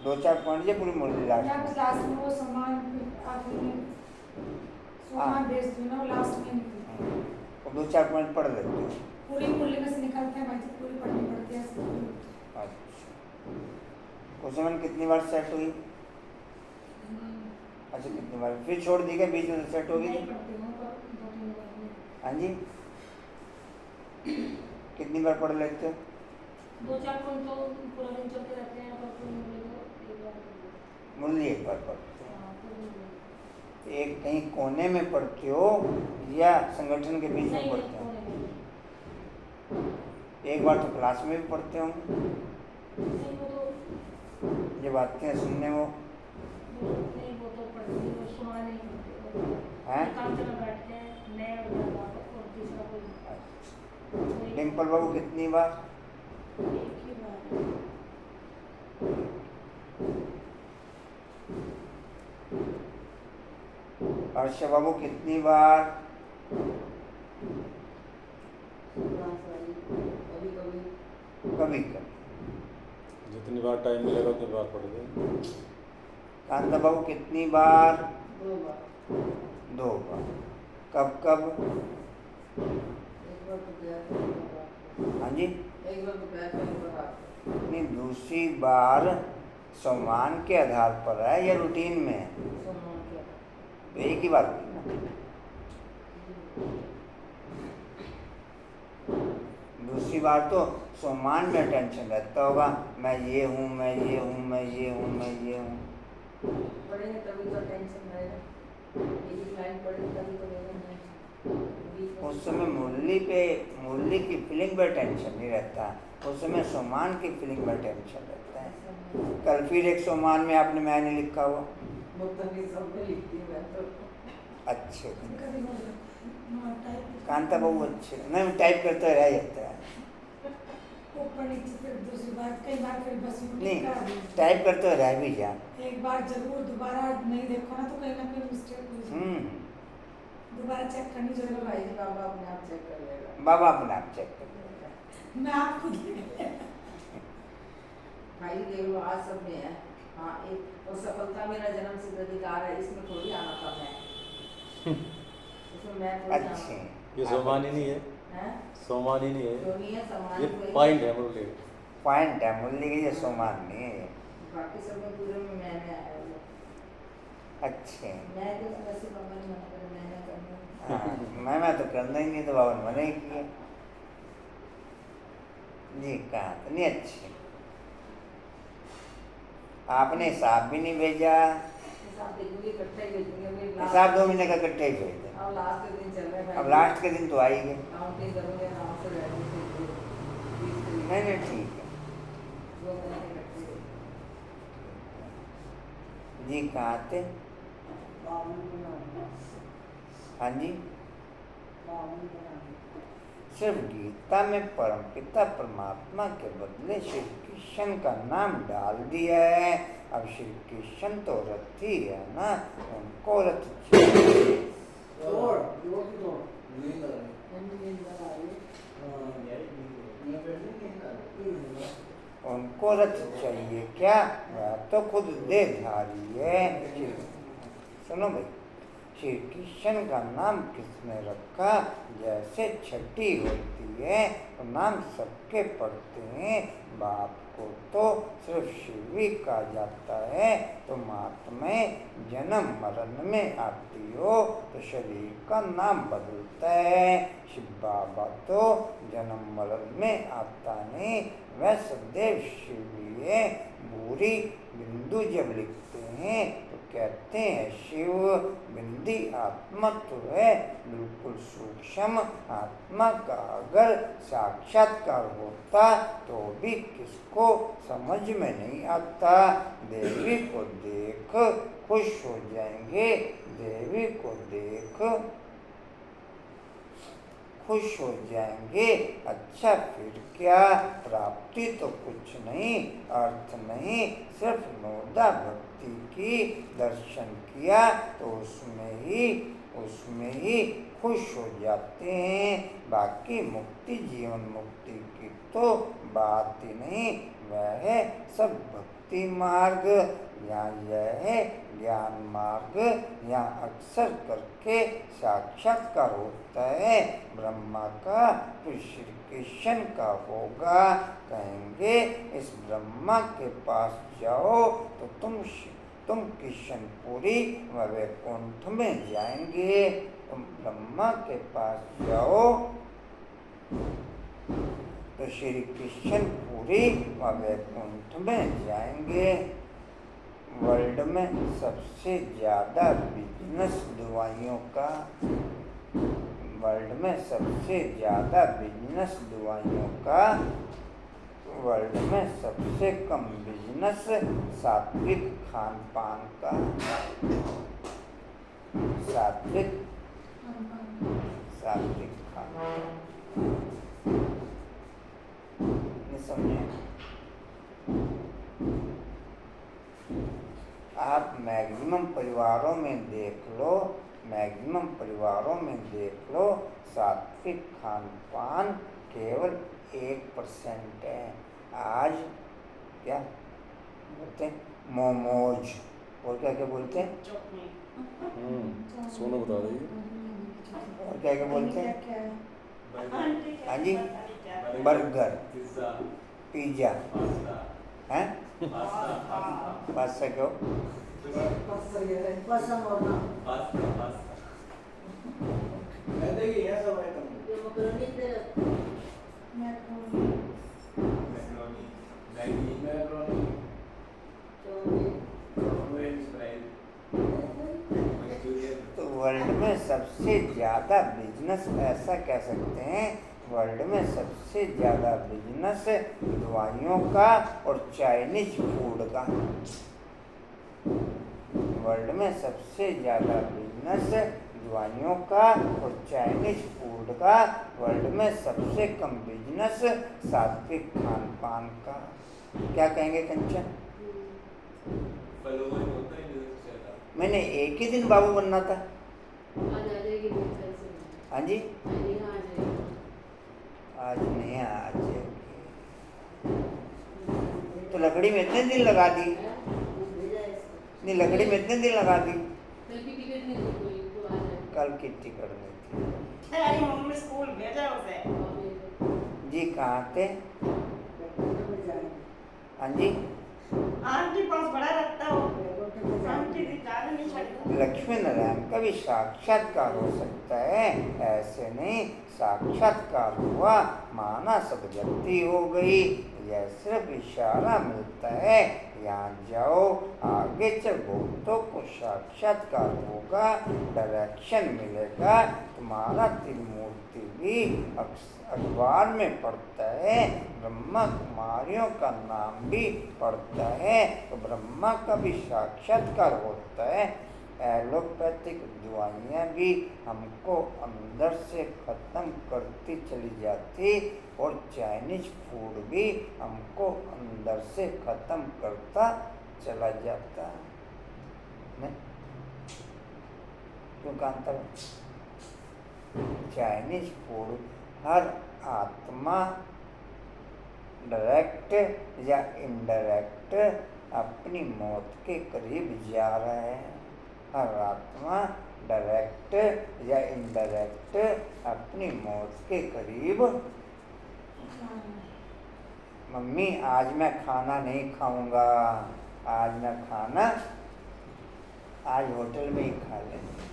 2-4 पॉइंट या पूरी मुरली लास्ट में?
वो सामान भेज दो ना, लास्ट में
2-4 पॉइंट पढ़ लेते हो।
पूरी मुरली में से निकलते हैं भाई, तो पूरी पढ़नी पड़ती है।
अच्छा, उस समय कितनी बार सेट हुई? अच्छा, कितनी बार फिर छोड़ दी क्या? बीच में सेट होगी? हाँ जी, कितनी बार पढ़ लेते हो?
2-4 पॉइंट तो पूरा दिन चलते रहते हैं,
मुरली एक बार पढ़ते हो? एक कहीं कोने में पढ़ते हो या संगठन के बीच में पढ़ते हो? एक बार तो क्लास में भी पढ़ते हो जब आते हैं सुनने। वो डिम्पल बाबू कितनी बार? हर्ष बाबू कितनी बार? कभी कभी।
जितनी बार टाइम मिलेगा उतनी बार पढ़ गए।
कांता बाबू कितनी बार?
2 बार।
2 बार। कब कब?
एक बार तो गया।
हाँ जी,
एक बार तो गया, एक बार रात।
नहीं, दूसरी बार सम्मान के आधार पर है या रूटीन में है?
सम्मान क्या?
तो एक ही बार हुई ना। दूसरी बार तो सम्मान में टेंशन रहता होगा, मैं ये हूँ, मैं ये हूँ, मैं ये हूँ, मैं ये हूँ।
पढ़ेंगे तभी तो टेंशन रहेगा। एक लाइन पढ़ेंगे तभी तो रहेगा नहीं।
उस समय मुरली की फीलिंग में टेंशन नहीं रहता, उस समय सम्मान की फीलिंग में टेंशन रहता है। कल फिर एक सम्मान में आपने मैं नहीं लिखा हुआ।
वो तो नहीं, सब में लिखती हूँ मैं तो।
अच्छे कांता बाबू अच्छे नहीं, टाइप करते रह जाता है।
ऊपर नीचे फिर दूसरी बार, कई बार फिर बस
नहीं, टाइप करते रह भी जा।
एक बार जरूर, दोबारा नहीं देखो ना तो कहीं ना कहीं मिस्टेक हो जाए। दोबारा चेक करनी जरूर।
चलो भाई, बाबा अपने आप चेक कर लेगा।
बाबा अपने आप चेक कर लेगा।
मैं आप खुद
भाई देख लो, आज सब में है। हाँ, एक और सफलता मेरा जन्म सिद्ध अधिकार है, इसमें थोड़ी आना था मैं। इसमें मैं थोड़ी आना
अच्छे,
था।
ये सम्मान ही नहीं है,
हैं?
सम्मान ही नहीं है,
क्यों नहीं है? सम्मान
ये
कोई-
पॉइंट है मुरली।
पॉइंट है मुरली के, ये सम्मान नहीं है।
बाकी सब में पूरे में मैं आया हूँ।
अच्छे,
मैं तो वैसे बाबा ने मना कर, मैंने करना।
हाँ, मैं तो करना ही नहीं, तो बाबा ने मना ही किया जी। कहा तो नहीं। अच्छे, आपने हिसाब भी नहीं भेजा।
हिसाब देखूंगी, इकट्ठा ही भेजूंगी। अभी
हिसाब 2 महीने का इकट्ठा ही भेज दे।
अब लास्ट के दिन चल रहा है भाई।
अब लास्ट के दिन तो आई गए।
काउंटिंग करूंगे, नाम से रहने से 20 तारीख।
नहीं नहीं, ठीक है
2 महीने इकट्ठे।
जी। कहाँ थे? हाँ जी, सिर्फ गीता में परमपिता परमात्मा के बदले श्री कृष्ण का नाम डाल दिया है। अब श्री कृष्ण तो रथ ही है ना, उनको रथ चाहिए। उनको रथ चाहिए क्या? वह तो खुद देहधारी है। सुनो भाई, श्री कृष्ण का नाम किसने रखा? जैसे छठी होती है तो नाम सबके पढ़ते हैं। बाप को तो सिर्फ शिव ही कहा जाता है। तुम आत्मा जन्म मरण में आती हो तो शरीर का नाम बदलता है। शिव बाबा तो जन्म मरण में आता नहीं, वह सदैव शिव है। बूढ़ी बिंदु जब लिखते हैं तो कहते हैं शिव बिंदी आत्मा तो है, बिल्कुल सूक्ष्म आत्मा का अगर साक्षात्कार होता तो भी किसको समझ में नहीं आता। देवी को देख खुश हो जाएंगे, देवी को देख खुश हो जाएंगे। अच्छा फिर क्या, प्राप्ति तो कुछ नहीं, अर्थ नहीं, सिर्फ नोदा भक्ति की दर्शन किया तो उसमें ही खुश हो जाते हैं। बाकी मुक्ति जीवन मुक्ति की तो बात ही नहीं, वह है सब भक्ति मार्ग। यहाँ यह है ज्ञान मार्ग, यहाँ अक्सर करके साक्षात्कार होता है। ब्रह्मा का फिर श्री कृष्ण का होगा। कहेंगे इस ब्रह्मा के पास जाओ तो तुम किशनपुरी व वैकुंठ में जाएंगे। तुम ब्रह्मा के पास जाओ तो श्री कृष्णपुरी व वैकुंठ में जाएंगे। वर्ल्ड में सबसे ज़्यादा बिजनेस दवाइयों का, वर्ल्ड में सबसे ज़्यादा बिजनेस दवाइयों का, वर्ल्ड में सबसे कम बिजनेस सात्विक खान पान का। सात्विक खान नहीं समझे? आप मैक्सिमम परिवारों में देख लो, सात्विक खान पान केवल 1% है। आज क्या बोलते हैं, मोमोज और क्या बोलते हैं,
सोनू बता रही
और क्या बोलते हैं, हाँ जी, बर्गर, पिज्जा, हैं पास्ता क्यों? तो वर्ल्ड में सबसे ज़्यादा बिजनेस ऐसा कह सकते हैं, वर्ल्ड में सबसे ज़्यादा बिजनेस दवाइयों का और चाइनीज फूड का। वर्ल्ड में सबसे ज़्यादा बिजनेस दवाइयों का और चाइनीज फूड का। वर्ल्ड में सबसे कम बिजनेस सात्विक खान पान का। क्या कहेंगे कंचन? मैंने एक ही दिन बाबू बनना था। हाँ जी, आज नहीं, आज तो लकड़ी में इतने दिन लगा दी, नहीं लकड़ी में इतने दिन लगा दी, कल की टिकट में थी।
मम्मी स्कूल भेजा उसे
जी, कहाँ थे? हाँ जी,
आंटी पास बड़ा रखता हो, आंटी ज़्यादा नहीं छड़ती।
लक्ष्मी नारायण का भी साक्षात्कार हो सकता है, ऐसे नहीं। साक्षात्कार हुआ माना सदगति हो गई, यह सिर्फ इशारा मिलता है। यहाँ जाओ, आगे चल भक्तों को साक्षात्कार होगा, डायरेक्शन मिलेगा। तुम्हारा त्रिमूर्ति भी अखबार में पढ़ता है, ब्रह्मा कुमारियों का नाम भी पढ़ता है, तो ब्रह्मा का भी साक्षात्कार होता है। एलोपैथिक दवाइयाँ भी हमको अंदर से ख़त्म करती चली जाती और चाइनीज फूड भी हमको अंदर से ख़त्म करता चला जाता। नहीं क्यों कांता? चाइनीज फूड हर आत्मा डायरेक्ट या इनडायरेक्ट अपनी मौत के करीब जा रहा है। हर आत्मा डायरेक्ट या इनडायरेक्ट अपनी मौत के करीब। मम्मी आज मैं खाना नहीं खाऊंगा, आज मैं खाना आज होटल में ही खा लेंगे।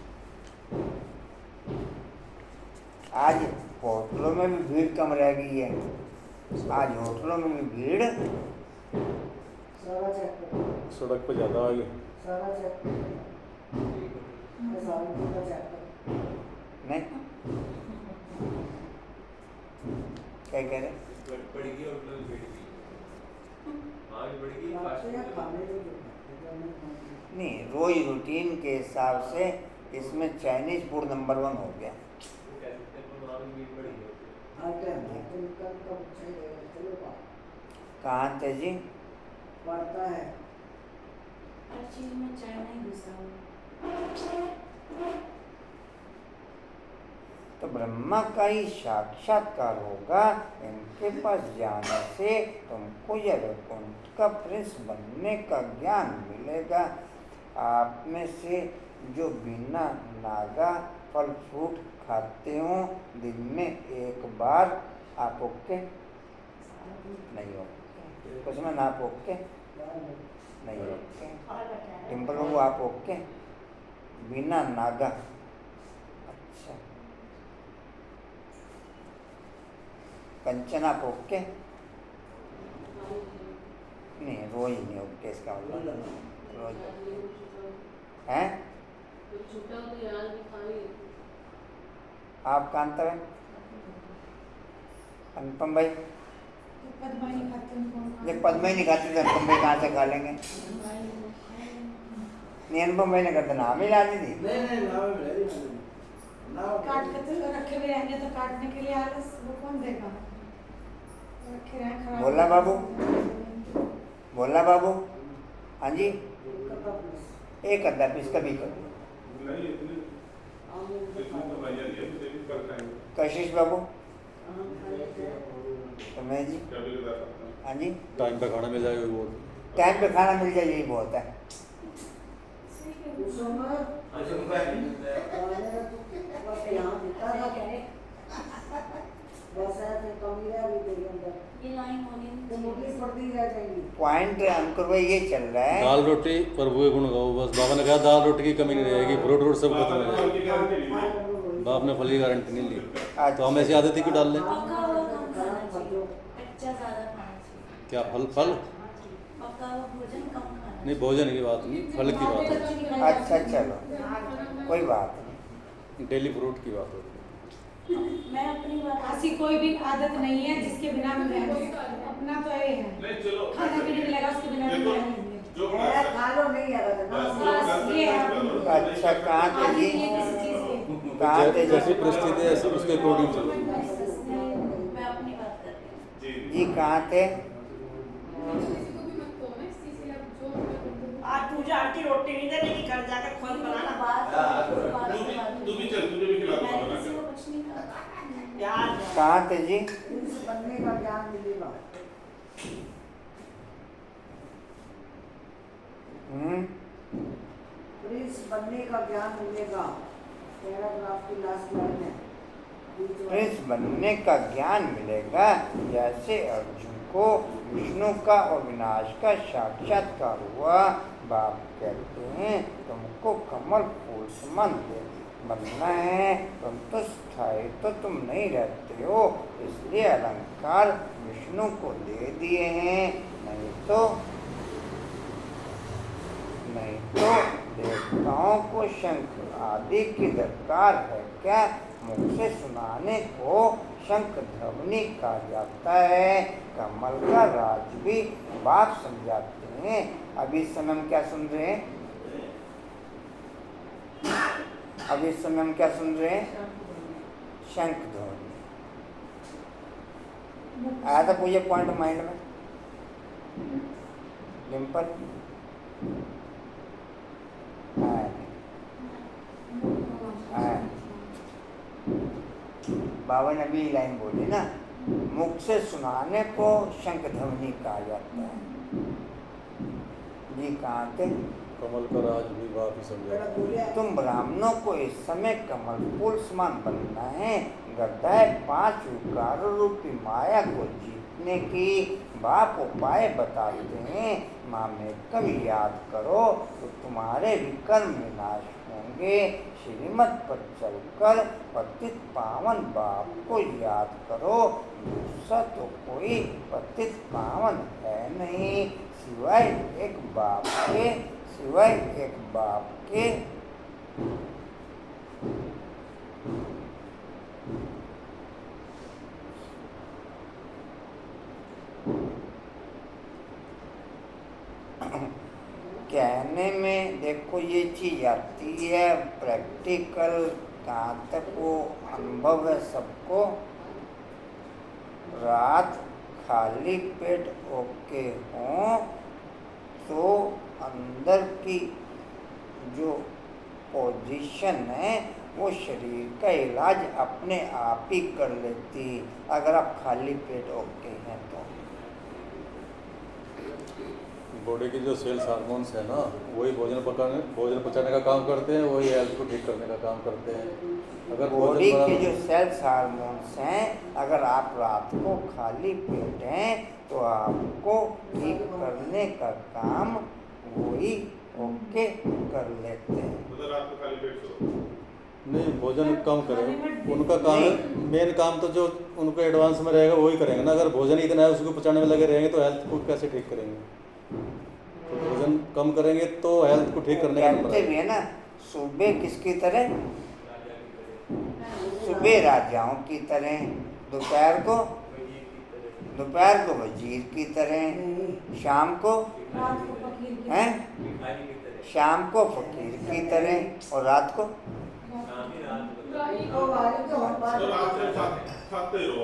होटलों में भी भीड़ कम रह गई है। आज होटलों में भी भीड़
सारा चेक करो,
सड़क पे ज़्यादा आ गई।
सारा चेक करो, सारा पूरा चेक करो।
नहीं क्या कह रहे?
बढ़ेगी और मतलब बढ़ेगी, वहाँ भी बढ़ेगी, फास्ट
खाते या
फूड
खाने में जो खाते हैं, नहीं खाते।
नहीं, रोज रूटीन के हिसाब से इसमें चाइनीज फूड नंबर 1 हो गया।
वो कह सकते हैं, पर वहाँ भी भीड़ बढ़ेगी।
हर टाइम तो निकल कब चाहिए, चलो बात
कहाँ थे जी?
बढ़ता है।
हर चीज में चाइना ही घुसा हुआ है।
तो ब्रह्मा का ही साक्षात्कार होगा। इनके पास जाने से तुमको यह वैकुंठ का प्रिंस बनने का ज्ञान मिलेगा। आप में से जो बिना नागा फल फ्रूट खाते हो, दिन में एक बार आप ओके नहीं हो, उसमें ना आप ओके नहीं ओके, टिम्पल बाबू आप ओके बिना नागा? अच्छा, कंचन आप ओके नहीं, रोज नहीं ओके, इसका मतलब रोज हैं? आप कांता है अनुपम भाई? जब पद्मा ही नहीं खाते तो अनुपम भाई कहाँ से खा लेंगे? नहीं, अनुपम भाई ने करते ना हमें ला दी थी।
काट के तो रखे हुए रहेंगे तो काटने के लिए आलस वो कौन देगा? रखे रहें खराब।
बोला बाबू, बोला बाबू। हाँ जी, एक अद्धा पीस कभी कभी। कशिश बाबू, तुम्हें जी? हाँ जी,
टाइम पे खाना मिल जाएगा वो।
टाइम पे खाना मिल जाए यही बहुत है।
ये लाइन होनी
पॉइंट अंकुर भाई ये चल रहा है।
दाल रोटी प्रभु के गुण गाओ, बस बाबा ने कहा दाल रोटी की कमी नहीं रहेगी, फ्रूट व्रूट सब खत्म हो जाएगा। बाप ने फल की गारंटी नहीं ली, तो हम ऐसी आदत ही क्यों डाल लें?
पका हुआ कम खाना चाहिए, कच्चा ज़्यादा खाना चाहिए।
क्या फल फल
पका हुआ भोजन कम खाना
नहीं, भोजन की बात नहीं, फल की बात है।
अच्छा चलो कोई बात नहीं।
डेली फ्रूट की बात होती है।
मैं अपनी बात
ऐसी कोई भी आदत नहीं है जिसके बिना हम रह लें। अपना तो ये है, खाना भी नहीं मिलेगा उसके बिना भी रह लेंगे।
खा लो नहीं आ रहा
बस ये है अपनी
अच्छा कहाँ थे
आदत
जी?
नहीं है किसी चीज़ की।
कहाँ थे जी?
जैसी परिस्थिति है ऐसे उसके अकॉर्डिंग चलो।
मैं अपनी बात कर रही हूँ।
जी कहाँ थे?
आज पूजा आंटी रोटी नहीं देने की, घर जाकर खुद बनाना।
तू भी चल, तुझे भी खिला दूंगा
मैंने
बना
किसी
के।
को कुछ नहीं कहा।
प्यार
कहाँ थे जी?
प्रिंस बनने का ज्ञान मिलेगा। प्रिंस बनने का ज्ञान मिलेगा। पैराग्राफ की लास्ट लाइन है।
प्रिंस बनने का ज्ञान मिलेगा। जैसे अर्जुन को विष्णु का और विनाश का साक्षात्कार हुआ। बाप कहते हैं तुमको कमल फूल समान बनना है, तुम तो स्थायी तो तुम नहीं रहते हो, इसलिए अलंकार विष्णु को दे दिए हैं। नहीं तो देवताओं को शंख आदि की दरकार है क्या? मुख से सुनाने को शंख ध्वनि कहा जाता है। कमल का राज भी बाप समझाते हैं। अभी इस समय हम क्या सुन रहे हैं? अभी इस समय हम क्या सुन रहे हैं? शंख ध्वनि। आया था कोई पॉइंट माइंड में? डिम्पल बाबा ने भी लाइन बोली ना, मुख से सुनाने को शंख ध्वनि कहा जाता है। जी कहाँ थे?
कमल का राज भी बाप ही समझा।
तुम ब्राह्मणों को इस समय कमल फूल समान बनना है। गद्दाय 5 विकार रूपी माया को जीतने की बाप उपाय बताते हैं। माँ में कभी याद करो तो तुम्हारे विकर्म विनाश होंगे। श्रीमत पर चलकर पतित पावन बाप को याद करो, दूसरा तो कोई पतित पावन है नहीं सिवाय एक बाप के, सिवाय एक बाप के। कहने में देखो ये चीज आती है प्रैक्टिकल, कहाँ तक वो अनुभव है सबको। रात खाली पेट ओके हों तो अंदर की जो पोजीशन है वो शरीर का इलाज अपने आप ही कर लेती, अगर आप खाली पेट ओके हैं तो।
बॉडी की जो सेल्स हार्मोन्स है ना, वही भोजन पचाने का काम करते हैं, वही हेल्थ को ठीक करने का काम करते हैं। अगर
बॉडी के जो सेल्स हार्मोन्स हैं, अगर आप रात को खाली पेट हैं तो आपको ठीक करने का काम वही ओके कर लेते हैं।
मतलब रात को खाली पेट सो
नहीं, भोजन कम करें, उनका काम है मेन काम तो जो उनको एडवांस में रहेगा वही करेंगे ना। अगर भोजन इतना है उसको पचाने में लगे रहेंगे तो हेल्थ को कैसे ठीक करेंगे? तो भोजन कम करेंगे तो हेल्थ को ठीक करने का
कहते भी है ना, सुबह किसकी तरह, सुबह राजाओं की तरह, दोपहर को वजीर की तरह, शाम को हैं, शाम को फकीर की तरह और रात को
तो रात में खाते रहो।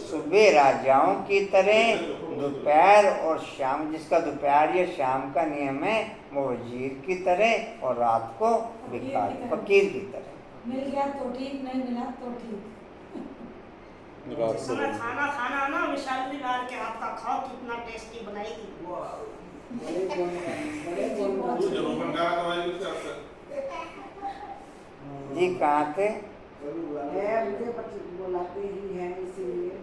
सुबह राजाओं की तरह, दोपहर और शाम, जिसका दोपहर या शाम का नियम है वो वजीर की तरह और रात को भिखारी फकीर की तरह।
मिल गया तो ठीक, नहीं मिला तो ठीक।
खाना खाना ना विशाल निगार के हाथ का खाओ, कितना टेस्टी बनाएगी।
जी कहाँ थे?
मुझे बुलाते ही हैं इसीलिए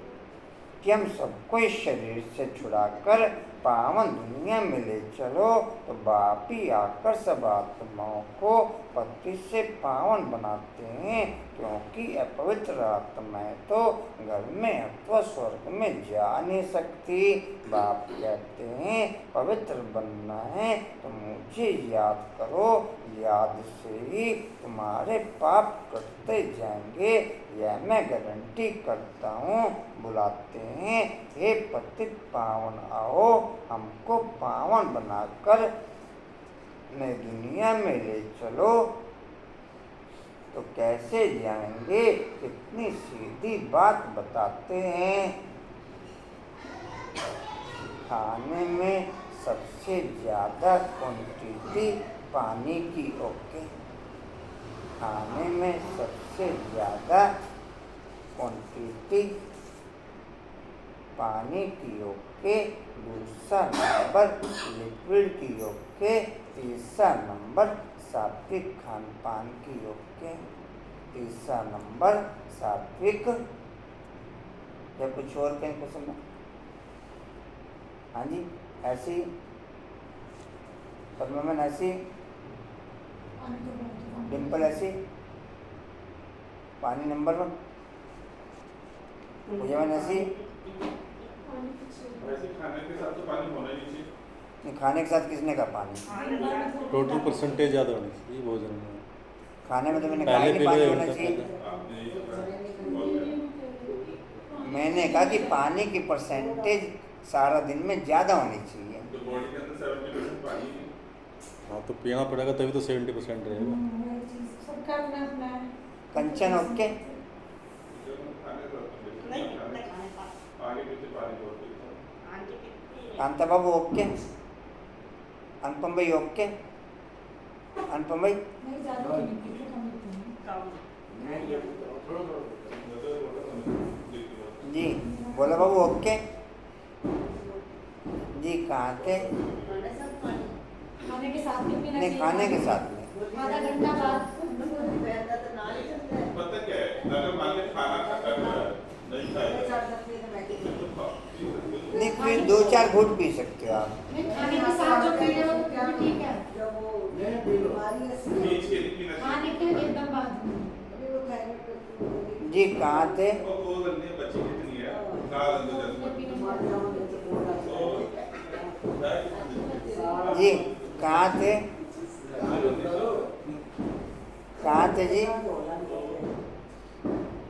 कि हम सबको इस शरीर से छुड़ाकर पावन दुनिया में ले चलो, तो बाप ही आकर सब आत्माओं को पति से पावन बनाते हैं, क्योंकि अपवित्र आत्माएं तो घर में अथवा स्वर्ग में जा नहीं सकती। बाप कहते हैं पवित्र बनना है तो मुझे याद करो, याद से ही तुम्हारे पाप कटते जाएंगे, यह मैं गारंटी करता हूँ। बुलाते हैं हे पतित पावन आओ, हमको पावन बनाकर नई दुनिया में ले चलो। तो कैसे जाएंगे? कितनी सीधी बात बताते हैं। खाने में सबसे ज़्यादा क्वांटिटी पानी की ओके, खाने में सबसे ज़्यादा क्वांटिटी पानी की ओके, दूसरा नंबर लिक्विड की ओके, तीसरा नंबर सात्विक खान पान की ओके, तीसरा नंबर सात्विक। या कुछ और कहीं पसंद है? हाँ जी, ऐसी पद्मन ऐसी, डिम्पल ऐसी, पानी नंबर 1, पूजा ऐसी।
वैसे खाने के साथ तो पानी होना ही चाहिए।
नहीं, खाने के साथ किसने कहा पानी?
टोटल परसेंटेज ज़्यादा होनी चाहिए भोजन में।
खाने में तो मैंने कहा नहीं पानी होना चाहिए। मैंने कहा कि पानी की परसेंटेज सारा दिन में ज़्यादा होनी चाहिए।
तो बॉडी के अंदर 70% पानी है।
हाँ, तो पीना पड़ेगा तभी तो 70% रहेगा।
सबका अपना अपना है।
कंचन ओके,
आगे पीछे पानी बहुत
कांता बाबू ओके, अनुपम भाई ओके, अनुपम भाई
नहीं ज़्यादा नहीं पीते, कम पीते हैं।
जी बोला बाबू ओके जी। कहाँ थे?
खाने के साथ में पीना
नहीं,
चाहिए।
खाने के साथ में
आधा घंटा बाद
पहनता तो ना ही चलता है।
पता क्या है, अगर मान लीजिए खाना नहीं खाएगा
चढ़ सकती है तो मैं
फिर तो खाओ, पी सकते हो।
नहीं फिर 2-4 घूंट पी सकते हो आप।
नहीं, खाने के साथ जो पी रहे हो वो भी ठीक है।
जब वो बीमारी ऐसी है,
बीच के नहीं पीना
खाने
चाहिए।
के एकदम बाद में।
अभी वो थायराइड करती है।
जी कहाँ थे?
और वो गंदी बच्ची कितनी है, साल अंदर 10 मिनट।
हमारे यहाँ में तो बोला
जी कहाँ थे? कहाँ थे जी?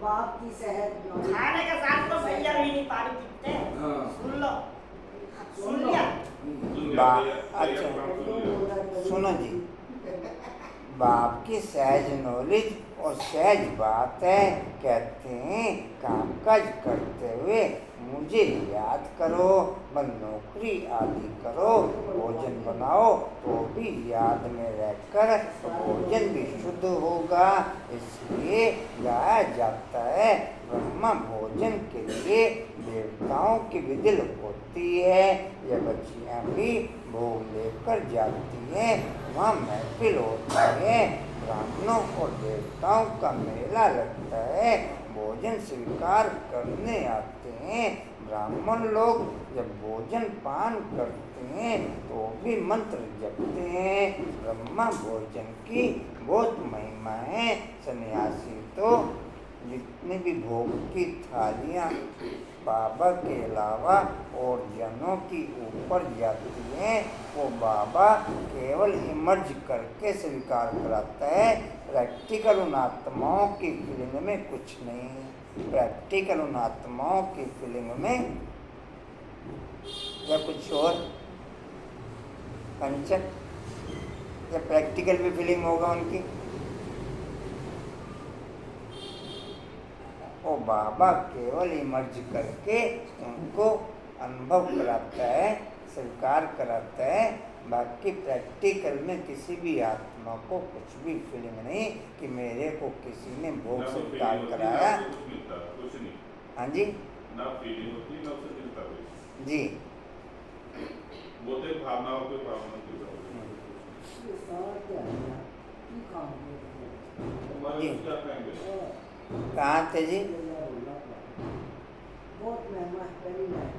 बाप की सेहत
खाने के साथ तो भैया भी नहीं पानी पीते हैं। सुन लिया।
अच्छा सुनो जी, बाप की सहज नॉलेज और सहज बात है। कहते हैं कामकाज करते हुए मुझे याद करो, बस नौकरी आदि करो, भोजन बनाओ तो भी याद में रहकर भोजन भी शुद्ध होगा। इसलिए गाया जाता है ब्रह्मा भोजन के लिए देवताओं की विधि होती है। यह बच्चियाँ भी भोग लेकर जाती हैं, वहाँ महफिल होता है, ब्राह्मणों और देवताओं का मेला लगता है, भोजन स्वीकार करने आते हैं। ब्राह्मण लोग जब भोजन पान करते हैं तो भी मंत्र जपते हैं। ब्रह्मा भोजन की बहुत महिमा है। सन्यासी तो जितने भी भोग की थालियाँ बाबा के अलावा और जनों की ऊपर जाती हैं, वो बाबा केवल इमर्ज करके स्वीकार कराता है। प्रैक्टिकल उन आत्माओं की फीलिंग में कुछ नहीं। प्रैक्टिकल उन आत्माओं की फीलिंग में या कुछ और कंचन या प्रैक्टिकल भी फीलिंग होगा उनकी। वो बाबा केवल इमर्ज करके उनको अनुभव कराता है, स्वीकार कराता है। बाकी प्रैक्टिकल में किसी भी आत्मा को कुछ भी फीलिंग नहीं कि मेरे को किसी ने भोग स्वीकार कराया।
कुछ नहीं।
हाँ जी
ना फीलिंग होती ना उससे मिलता कुछ।
जी
वो तो भावनाओं के भावना की हमारे क्या कहेंगे।
कहाँ थे जी?
बहुत महंगा है, पहली बार।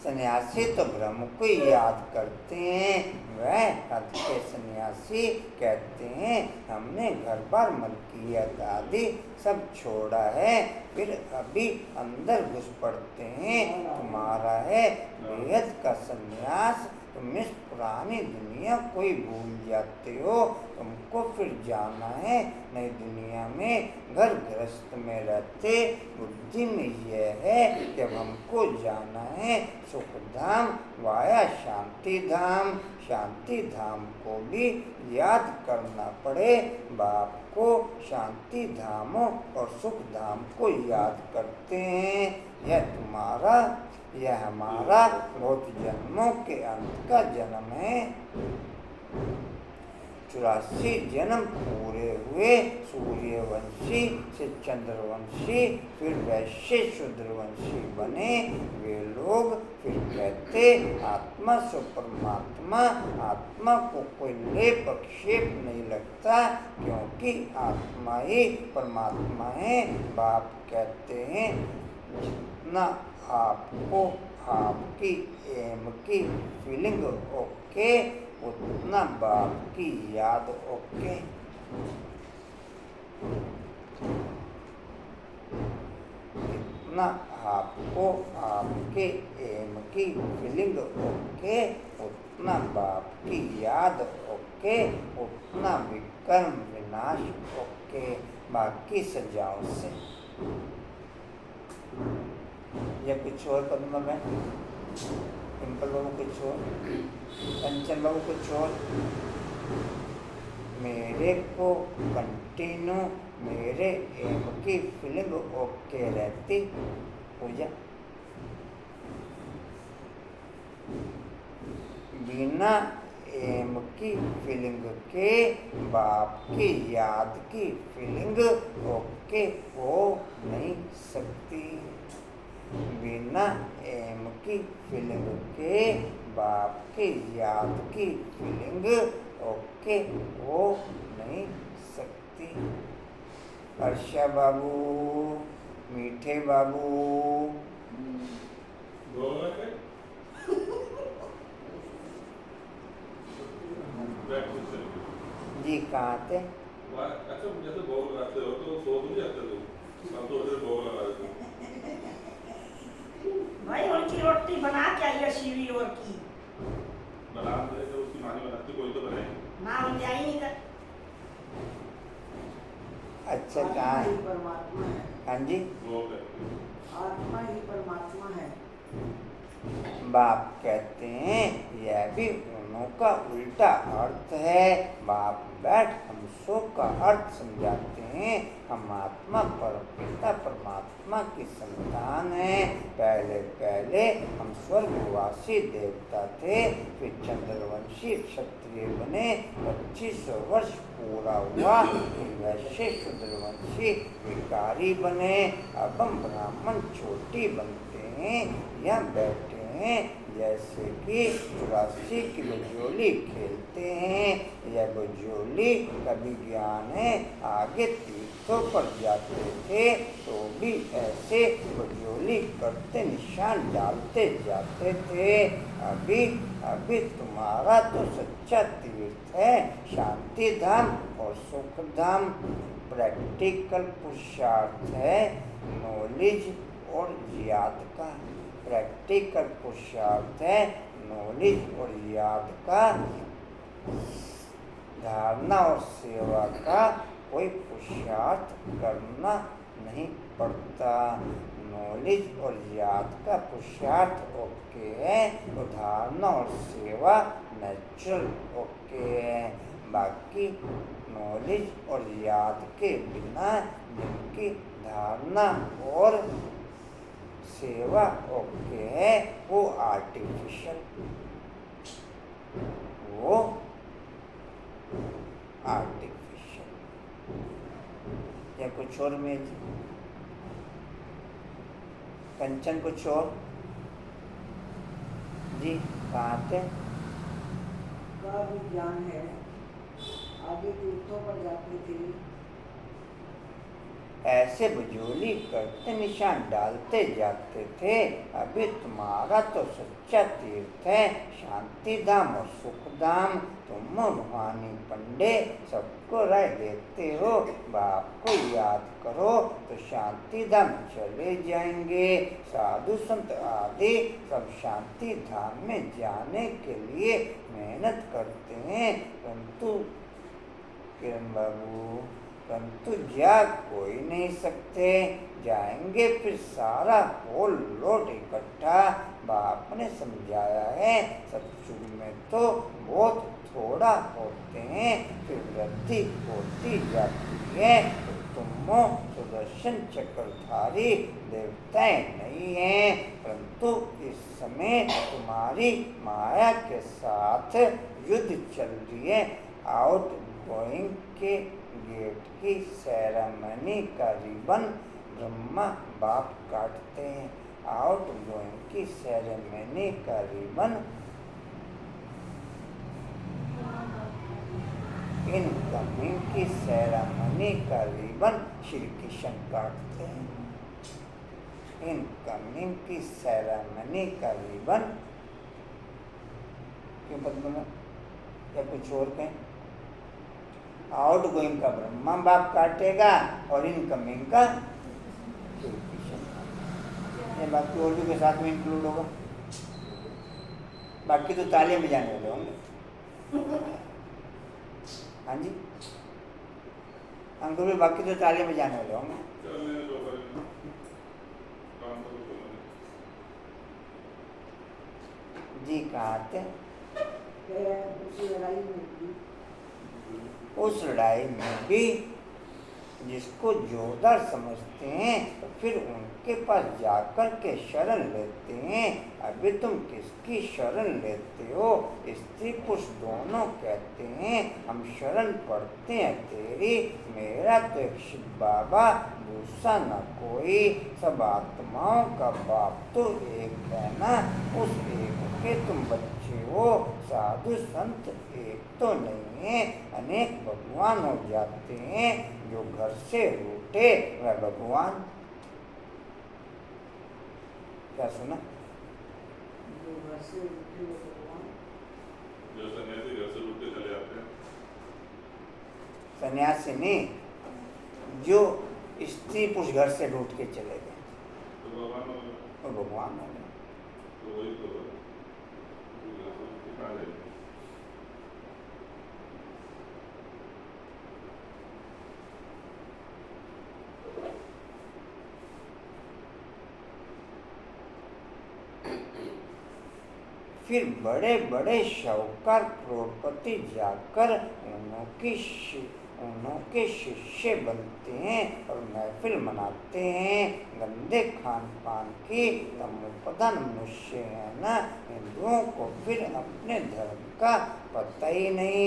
सन्यासी तो ब्रह्म को ही याद करते हैं। वह हद के सन्यासी कहते हैं हमने घर बार मलकियत आदि सब छोड़ा है, फिर अभी अंदर घुस पड़ते हैं। तुम्हारा है बेहद का सन्यास, तुम इस पुरानी दुनिया को ही भूल जाते हो। तुमको फिर जाना है नई दुनिया में। घर गृहस्थ में रहते बुद्धि में यह है कि अब हमको जाना है सुख धाम वाया शांति धाम। शांति धाम को भी याद करना पड़े। बाप को शांति धामों और सुख धाम को याद करते हैं। यह हमारा बहुत जन्मों के अंत का जन्म है। 84 जन्म पूरे हुए। सूर्यवंशी से चंद्रवंशी, फिर वैश्य शूद्रवंशी बने। वे लोग फिर कहते आत्मा से परमात्मा। आत्मा को कोई लेप अक्षेप नहीं लगता, क्योंकि आत्मा ही परमात्मा है। बाप कहते हैं जितना आपको आपकी एम की फीलिंग ओके, उतना बाप की याद ओके। जितना आपको आपके एम की फीलिंग ओके, उतना बाप की याद ओके, उतना विकर्म विनाश ओके। बाकी सजाओं से या कुछ और करूँगा मैं? सिंपल बाबू कुछ और, कंचन बाबू कुछ और। मेरे को कंटिन्यू मेरे एम की फीलिंग ओके रहती पूजा। बिना एम की फीलिंग के बाप की याद की फीलिंग ओके हो नहीं सकती। बिना एम की फीलिंग के बाप की याद की फीलिंग ओके हो नहीं सकती। हर्षा बाबू, मीठे बाबू, जी कहाँ थे?
अच्छा जैसे भोग लगाते हो तो सो नहीं जाते तुम, हम तो उधर भोग लगा देते
भाई उनकी रोटी बना के आइए सीवी और की
बना दे तो उसकी मानी बनाती कोई तो बने
ना हम जाए नहीं कर।
अच्छा कहाँ
आत्मा
है?
ही परमात्मा है।
हाँ जी,
भोग है।
आत्मा ही परमात्मा है।
बाप कहते हैं यह भी दोनों का उल्टा अर्थ है। बाप बैठ हम सो का अर्थ समझाते हैं। हम आत्मा परपिता परमात्मा की संतान हैं। पहले पहले हम स्वर्गवासी देवता थे, फिर चंद्रवंशी क्षत्रिय बने, 2500 वर्ष पूरा हुआ, फिर वैश्य शूद्रवंशी विकारी बने, अब हम ब्राह्मण छोटी बनते हैं। यहाँ बैठे हैं जैसे कि 84 की बजोली खेलते हैं। यह बजोली का विज्ञान है। आगे तीर्थों पर जाते थे तो भी ऐसे बजोली करते निशान डालते जाते थे। अभी तुम्हारा तो सच्चा तीर्थ है शांति धाम और सुख धाम। प्रैक्टिकल पुरुषार्थ है नॉलेज और याद का। प्रैक्टिकल पुरुषार्थ है नॉलेज और याद का। धारणा और सेवा का कोई पुरुषार्थ करना नहीं पड़ता। नॉलेज और याद का पुरुषार्थ ओके है, तो धारणा और सेवा नेचुरल ओके है। बाकी नॉलेज और याद के बिना जिनकी धारणा और सेवा ओके है वो आर्टिफिशियल, वो आर्टिफिशियल। या कुछ और में कंचन कुछ और जी कहाँ थे?
का विज्ञान है। आगे तीर्थों पर जाते थे,
ऐसे बजोली करते निशान डालते जाते थे। अभी तुम्हारा तो सच्चा तीर्थ है शांति धाम और सुख धाम। तुम रूहानी पंडे सबको राय देते हो, बाप को याद करो तो शांति धाम चले जाएंगे। साधु संत आदि सब शांति धाम में जाने के लिए मेहनत करते हैं, परंतु किरण बाबू परंतु जा कोई नहीं सकते। जाएंगे फिर सारा होल लोट इकट्ठा। बाप ने समझाया है सत्सुग में तो बहुत थोड़ा होते हैं, फिर वृद्धि होती जाती है। तो तुम सुदर्शन चक्रधारी देवताएं नहीं हैं, परंतु इस समय तुम्हारी माया के साथ युद्ध चल रही है। आउट गोइंग के गेट की सेरेमनी का रिबन ब्रह्मा बाप काटते हैं। आउट गोइंग की सेरेमनी का रिबन इनकमिंग की सेरेमनी का रिबन श्री कृष्ण काटते हैं। इनकमिंग की सेरेमनी का रिबन क्यों बदलूंगा या कुछ और कहें? आउट गोइंग का ब्रह्मा बाप काटेगा और इनकमिंग का श्री कृष्ण। ये बाकी और भी के साथ में इंक्लूड होगा। बाकी तो ताले में जाने वाले होंगे। हाँ जी अंकुर भी बाकी तो ताले में जाने वाले होंगे। जी कहाँ थे?
उस लड़ाई में भी
उस लड़ाई में भी जिसको जोरदार समझते हैं तो फिर उनके पास जाकर के शरण लेते हैं। अभी तुम किसकी शरण लेते हो? स्त्री पुरुष दोनों कहते हैं हम शरण पढ़ते हैं तेरी। मेरा तो एक शिव बाबा दूसरा न कोई, सब आत्माओं का बाप तो एक है ना, उस एक के तुम बच्चे हो। साधु संत एक तो नहीं है, अनेक भगवान हो जाते हैं। जो घर से रूठे वह भगवान। क्या सुना?
जो घर से उठे वो भगवान।
जो सन्यासी घर से उठ के चले आते हैं,
सन्यासी नहीं, जो स्त्री पुरुष घर से रूठ के चले गए
तो भगवान हो गए।
वो भगवान हो गए।
तो वही तो है। कहाँ जाएंगे?
फिर बड़े बड़े शाहूकार करोड़पति जाकर उनके शिष्य बनते हैं और महफिल मनाते हैं। गंदे खान पान की तमोप्रधान मनुष्य है ना। हिंदुओं को फिर अपने धर्म का पता ही नहीं।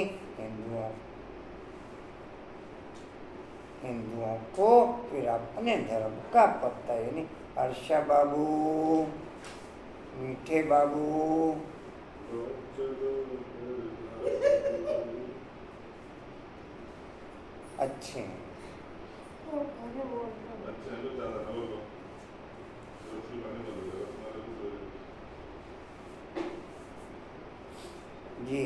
हिंदुओं को फिर अपने धर्म का पता ही नहीं। हर्षा बाबू, मीठे बाबू, अच्छे हैं।
अच्छा है तो ज़्यादा ना बोलो। रोटी पानी मत दो, तुम्हारे कुछ हो जाए।
जी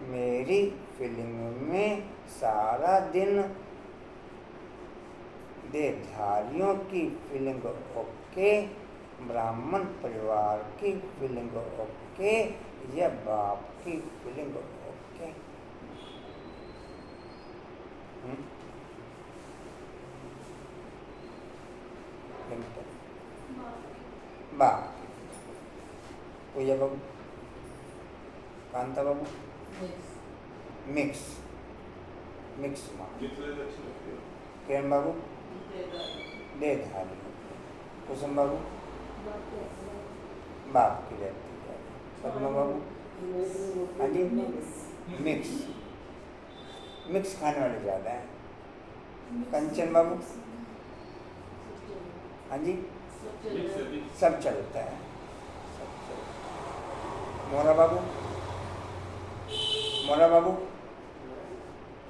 मेरी फिल्म में सारा दिन देहधारियों की फिल्म ओके, ब्राह्मण परिवार की फिल्म ओके, या बाप की फिल्म ओके। बाप पूजा बाबू, कांता बाबू, मिक्स माँ।
कितने अच्छी लगती है?
किरण बाबू देधारी, कुसुम बाबू बाप की रहती है। पद्मा बाबू हाँ जी मिक्स खाने वाले ज़्यादा हैं। कंचन बाबू हाँ जी सब चलता है। मोरा बाबू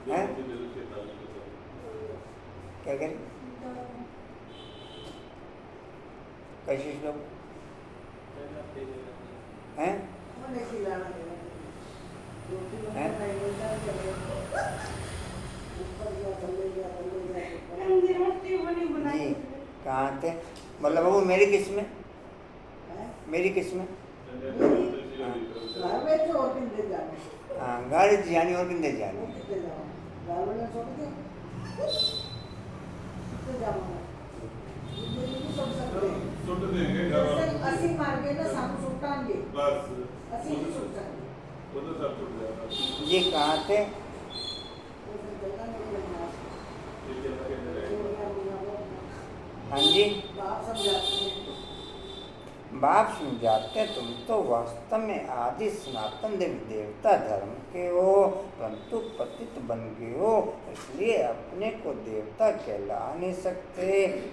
हैं क्या करें? कशिश बाबू हैं जी कहाँ थे? मतलब बाबू मेरी किस में? हाँ गाड़ी जानी और किंदे जानी
सुट देंगे
ਅਸੀਂ ਮਰ ਗਏ ਨਾ ਸਾਨੂੰ ਸੁੱਟਾਂਗੇ
बस
ਅਸੀਂ ਨਹੀਂ ਸੁੱਟਾਂਗੇ
वो तो सब छूट जाएगा।
जी कहाँ थे?
ਉਹ ਫਿਰ ਗੱਲਾਂ ਨਹੀਂ ਕਰਨਾ
ये कहना कहते रहेंगे।
हाँ जी
बाप समझाते हैं
बाप समझाते तुम तो वास्तव में आदि सनातन देवी देवता धर्म के हो, परंतु पतित बन गए हो, इसलिए अपने को देवता कहला नहीं सकते।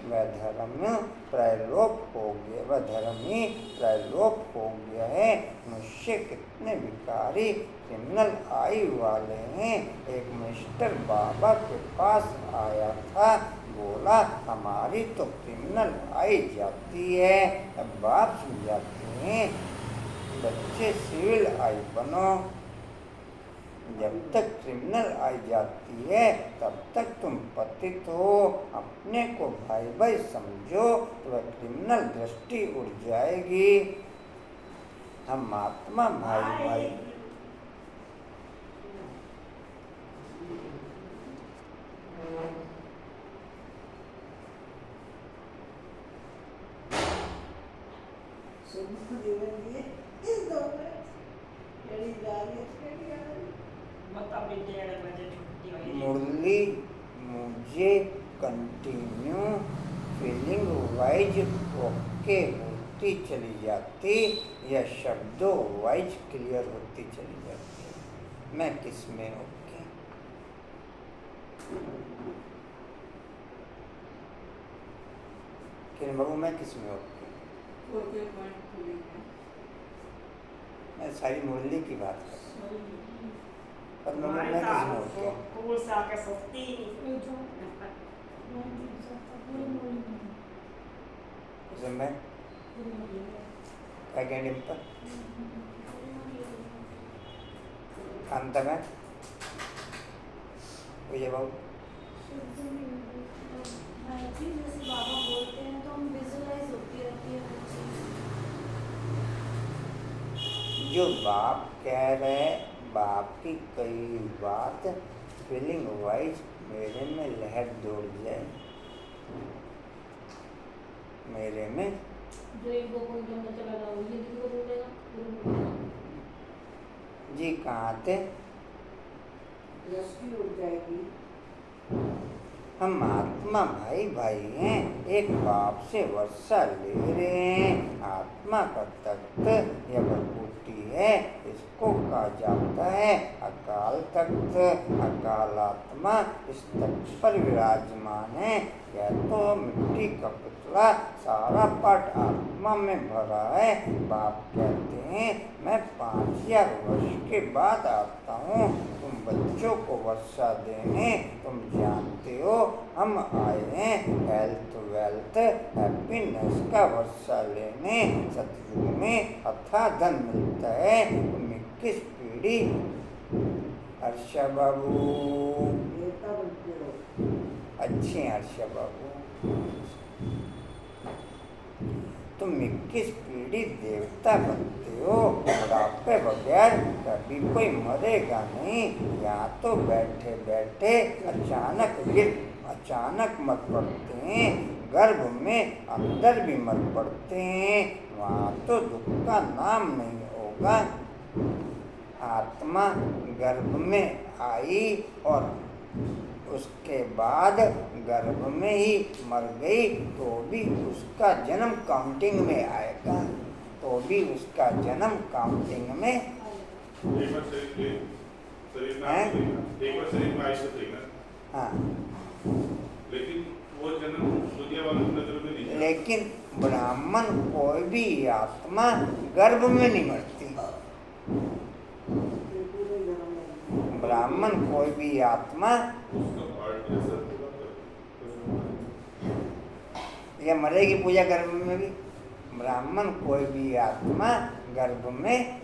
वह धर्म प्रलोप हो गया, वह धर्म ही प्रलोप हो गया है। मनुष्य कितने विकारी क्रिमिनल आयु वाले हैं। एक मिस्टर बाबा के पास आया था, बोला हमारी तो क्रिमिनल आई जाती है। अब बाप समझाते हैं बच्चे सिविल आई बनो, जब तक क्रिमिनल आई जाती है तब तक तुम पतित हो। अपने को भाई भाई समझो तो वह क्रिमिनल दृष्टि उड़ जाएगी। हम आत्मा भाई भाई
जीवन ये इस दो में केड़ी जा रही है केड़ी आ रही
मत अब डेढ़ बजे छुट्टी होगी
मुरली मुझे कंटिन्यू फीलिंग वाइज ओके होती चली जाती या शब्दों वाइज क्लियर होती चली जाती है। मैं किस में ओके? किरण बाबू मैं किस में ओके?
ओके पॉइंट पूरी है
मैं सारी मुरली की बात कर रहा हूँ। पर मैं
हमारे
किस में
साथ
ओके?
स्कूल से आके सोती ही नहीं
उसे मैं क्या डिम्पल अंत में विजय बाबू
जैसे बाबा बोलते हैं तो हम विजुअलाइज होती रहती है वो चीज़।
जो बाप कह रहे बाप की कई बात फीलिंग वाइज मेरे में लहर दौड़ जाए, मेरे में
जो एक गोकुल के अंदर चला गया वो ये किसी को बोलेगा गुरु बोलेगा।
जी कहाँ थे?
दृष्टि उड़ जाएगी
हम आत्मा भाई भाई हैं, एक बाप से वर्षा ले रहे हैं। आत्मा का तख्त या बलबूटी है, इसको कहा जाता है अकाल तख्त। अकाल आत्मा इस तख्त पर विराजमान है। या तो मिट्टी का पुतला सारा पाठ आत्मा में भरा है। बाप कहते हैं मैं 5000 वर्ष के बाद आता हूँ तुम बच्चों को वर्षा देने। तुम जानते हो हम आए हैं हेल्थ वेल्थ हैप्पीनेस का वर्षा लेने। सतयुग में अथाह धन मिलता है। तुम 21 पीढ़ी हर्षा बाबू
देवता बनते हो
अच्छे हैं हर्षा बाबू। तुम 21 पीढ़ी देवता बनते हो। बुढ़ापे बगैर कभी कोई मरेगा नहीं। यहाँ तो बैठे बैठे अचानक मर पड़ते हैं। गर्भ में अंदर भी मर पड़ते हैं। वहाँ तो दुख का नाम नहीं होगा। आत्मा गर्भ में आई और उसके बाद गर्भ में ही मर गई तो भी उसका जन्म काउंटिंग में आएगा। तो भी उसका जन्म काउंटिंग में
एक बार शरीर में आई तो सही ना।
हाँ
लेकिन वो जन्म दुनिया वालों की नजर में नहीं।
लेकिन ब्राह्मण कोई भी आत्मा गर्भ में नहीं मरती।
ये पूरे जन्म में
ब्राह्मण कोई भी आत्मा
उसका पार्ट जैसा
या मरेगी पूजा गर्भ में भी। ब्राह्मण कोई भी आत्मा गर्भ में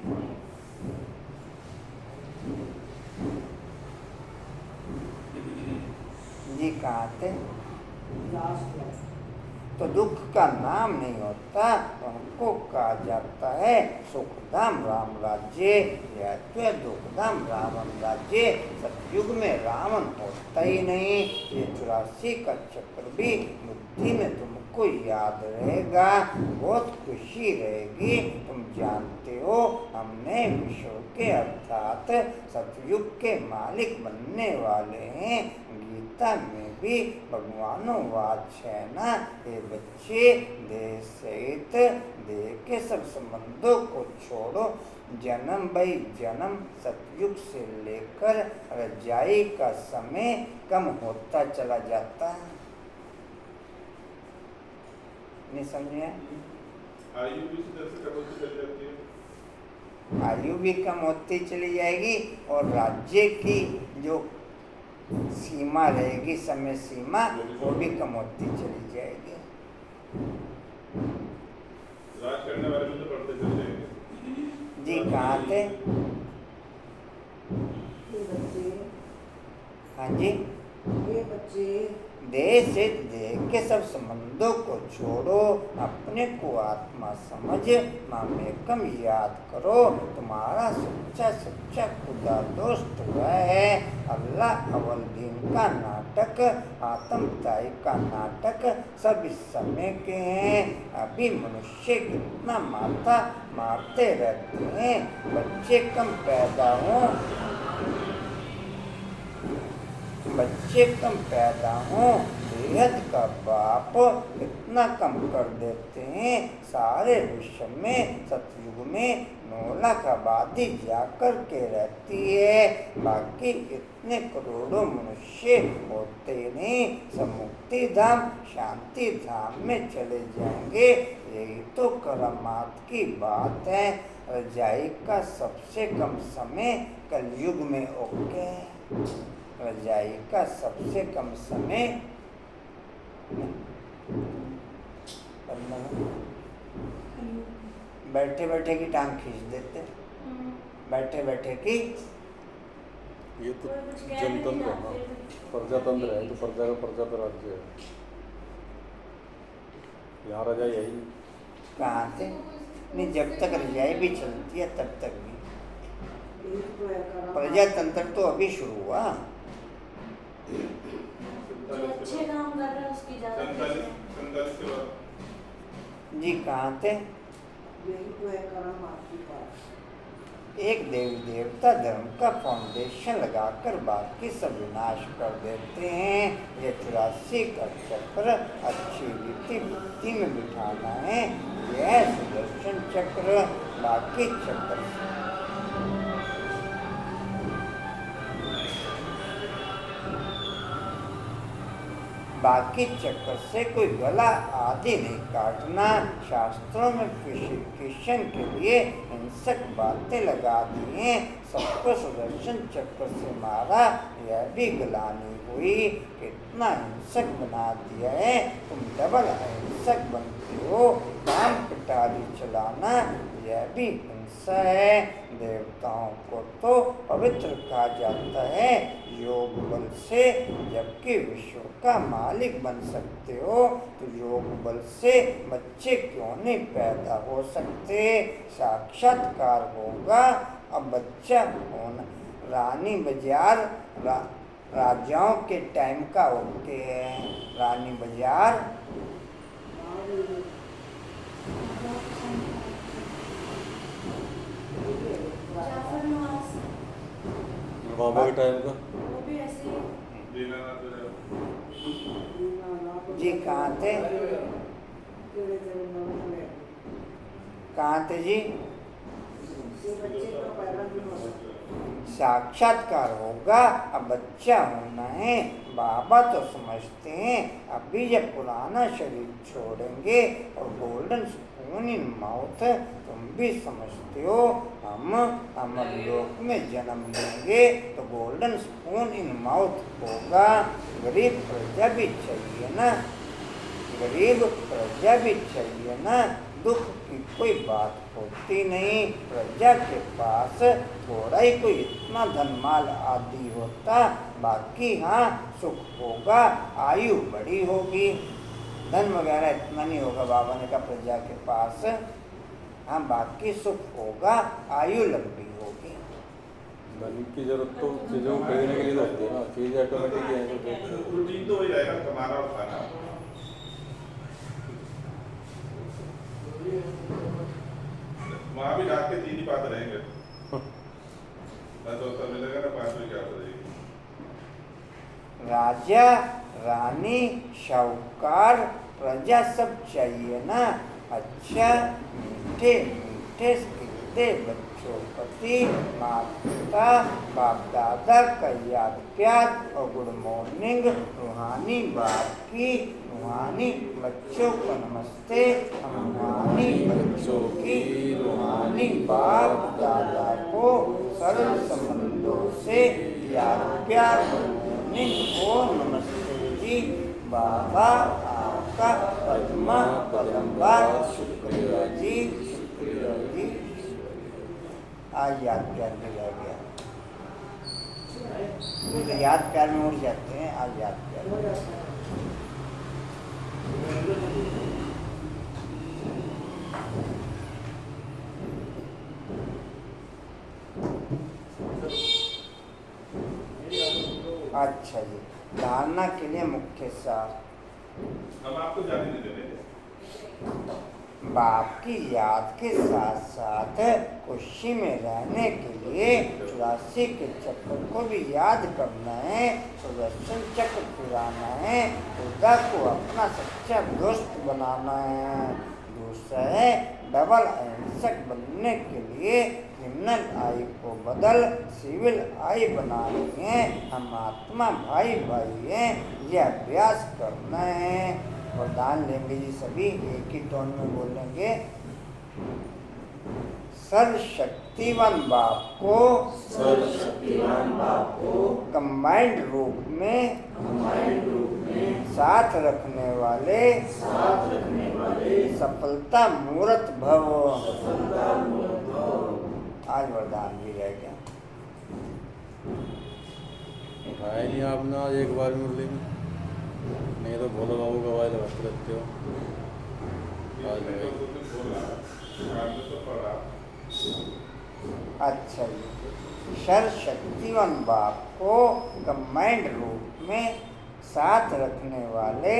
जी कहाँ थे?
लास्ट है
तो दुख का नाम नहीं होता। उनको कहा जाता है सुखधाम राम राज्य या तो दुखधाम रावण राज्य। सतयुग में रावण होता ही नहीं। ये 84 का चक्र भी बुद्धि में तुमको याद रहेगा। बहुत खुशी रहेगी। तुम जानते हो हमने विश्व के अर्थात सतयुग के मालिक बनने वाले हैं। गीता में भी भगवानों है ना ये बच्चे देह सहित देह के सब संबंधों को छोड़ो। जन्म बाई जन्म सतयुग से लेकर रजाई का समय कम होता चला जाता है। नहीं समझे?
आयु भी इसी तरह से कम होती चली जाती है।
आयु भी कम होती चली जाएगी और राज्य की जो सीमा रहेगी समय सीमा वो भी कम होती चली जाएगी।
राज करने वाले भी तो पढ़ते चले जाएंगे।
जी कहाँ थे?
ये बच्चे
हाँ जी
ये बच्चे
देह से देह के सब संबंधों को छोड़ो। अपने को आत्मा समझ मामेकम याद करो। तुम्हारा सच्चा सच्चा खुदा दोस्त वह है। अल्लाह अव्वल दिन का ना नाटक, आत्मताई का नाटक सब इस समय के हैं। अभी मनुष्य कितना मारते रहते हैं, बच्चे कम पैदा हों, बेहद का बाप इतना कम कर देते हैं। सारे विश्व में सतयुग में नौलख आबादी जाकर के रहती है, बाकी इतने करोड़ों मनुष्य होते नहीं, सब मुक्ति धाम शांति धाम में चले जाएंगे। यही तो करामात की बात है। रजाई का सबसे कम समय कलयुग में ओके, रजाई का सबसे कम समय बैठे बैठे की टांग खींच देते, बैठे बैठे की।
ये तो जनतंत्र है, प्रजातंत्र है, तो प्रजा का प्रजा पर राज्य है। यहाँ रजाई है ही
कहाँ से नहीं, जब तक रजाई भी चलती है तब तक भी। प्रजातंत्र तो अभी शुरू हुआ।
जो अच्छे काम कर रहे हैं उसकी ज़्यादा
जी कहाँ थे?
यही तो है करामात की बात।
एक देवी देवता धर्म का फाउंडेशन लगाकर बाकी सब विनाश कर देते हैं। ये 84 का चक्र अच्छी रीति वृत्ति में बिठाना है। यह सुदर्शन चक्र बाकी चक्र से कोई गला आदि नहीं काटना। शास्त्रों में किशन के लिए हिंसक बातें लगा दी हैं। सबको सुदर्शन चक्र से मारा, यह भी गलानी हुई। कितना हिंसक बना दिया है, तुम डबल हिंसक बनते हो। काम पिटारी चलाना यह भी हिंसा है। देवताओं को तो पवित्र कहा जाता है योग बल से, जबकि विश्व का मालिक बन सकते हो तो योग बल से बच्चे क्यों नहीं पैदा हो सकते? साक्षात्कार होगा, अब बच्चा होना। रानी बाजार राजाओं के टाइम का होते हैं। रानी बाजार
बाबा के टाइम का
वो भी ऐसे
जी कहाँ थे? कहाँ थे जी? साक्षात्कार होगा, अब बच्चा होना है। बाबा तो समझते हैं अभी जब पुराना शरीर छोड़ेंगे और गोल्डन स्पून इन माउथ, तुम भी समझते हो हम अमर लोक में जन्म लेंगे तो गोल्डन स्पून इन माउथ होगा। गरीब प्रजा भी चाहिए ना, गरीब प्रजा भी चाहिए ना। दुख की कोई बात होती नहीं। प्रजा के पास थोड़ा ही कोई इतना धनमाल आदि होता, बाकी हाँ सुख होगा, आयु बड़ी होगी। धन वगैरह इतना नहीं होगा बाबा ने कहा प्रजा के पास, हाँ बाकी सुख होगा, आयु लंबी होगी।
धन की जरूरत तो चीज़ों को खरीदने के लिए तो होती है ना, चीज़ ऑटोमेटिक है।
रूटीन तो वही रहेगा, कमाना और खाना। वहाँ भी रात के 3 ही पाते रहेंगे। तो मिलेगा ना 5 बजे क्या रहेगी।
राजा रानी शाहूकार प्रजा सब चाहिए ना। अच्छा मीठे मीठे खिलते बच्चों प्रति माता बाप दादा का याद प्यार और गुड मॉर्निंग। रूहानी बाप की रूहानी बच्चों को नमस्ते। रूहानी बच्चों की रूहानी बाप दादा को सरल संबंधों से याद प्यार को नमस्ते जी। बाबा आपका पद्मा पदम्बार शुक्रिया जी, शुक्रिया जी। आज याद प्यार में रह गया, तो याद प्यार में उड़ जाते हैं। आज याद प्यार में अच्छा जी। धारणा के लिए मुख्य सार।
हम आपको जाने नहीं देंगे।
बाप की याद के साथ साथ खुशी में रहने के लिए 84 के चक्र को भी याद करना है, सुदर्शन चक्र पुराना है, खुदा को अपना सच्चा दोस्त बनाना है। दूसरा है डबल अहिंसक बनने के लिए क्रिमिनल आई को बदल सिविल आई बनानी है। हम आत्मा भाई भाई हैं, यह अभ्यास करना है। वरदान लेंगे जी सभी, एक ही टोन में बोलेंगे। सर्वशक्तिवान बाप को कंबाइंड रूप में साथ रखने वाले सफलता मूर्त भव। आज वरदान भी रह गया।
उठाया नहीं आपने आज एक बार मुरली में, नहीं तो भोले बाबू का आवाज लगाते रहते हो।
अच्छा जी, सर्वशक्तिवान बाप को कंबाइंड रूप में साथ रखने वाले,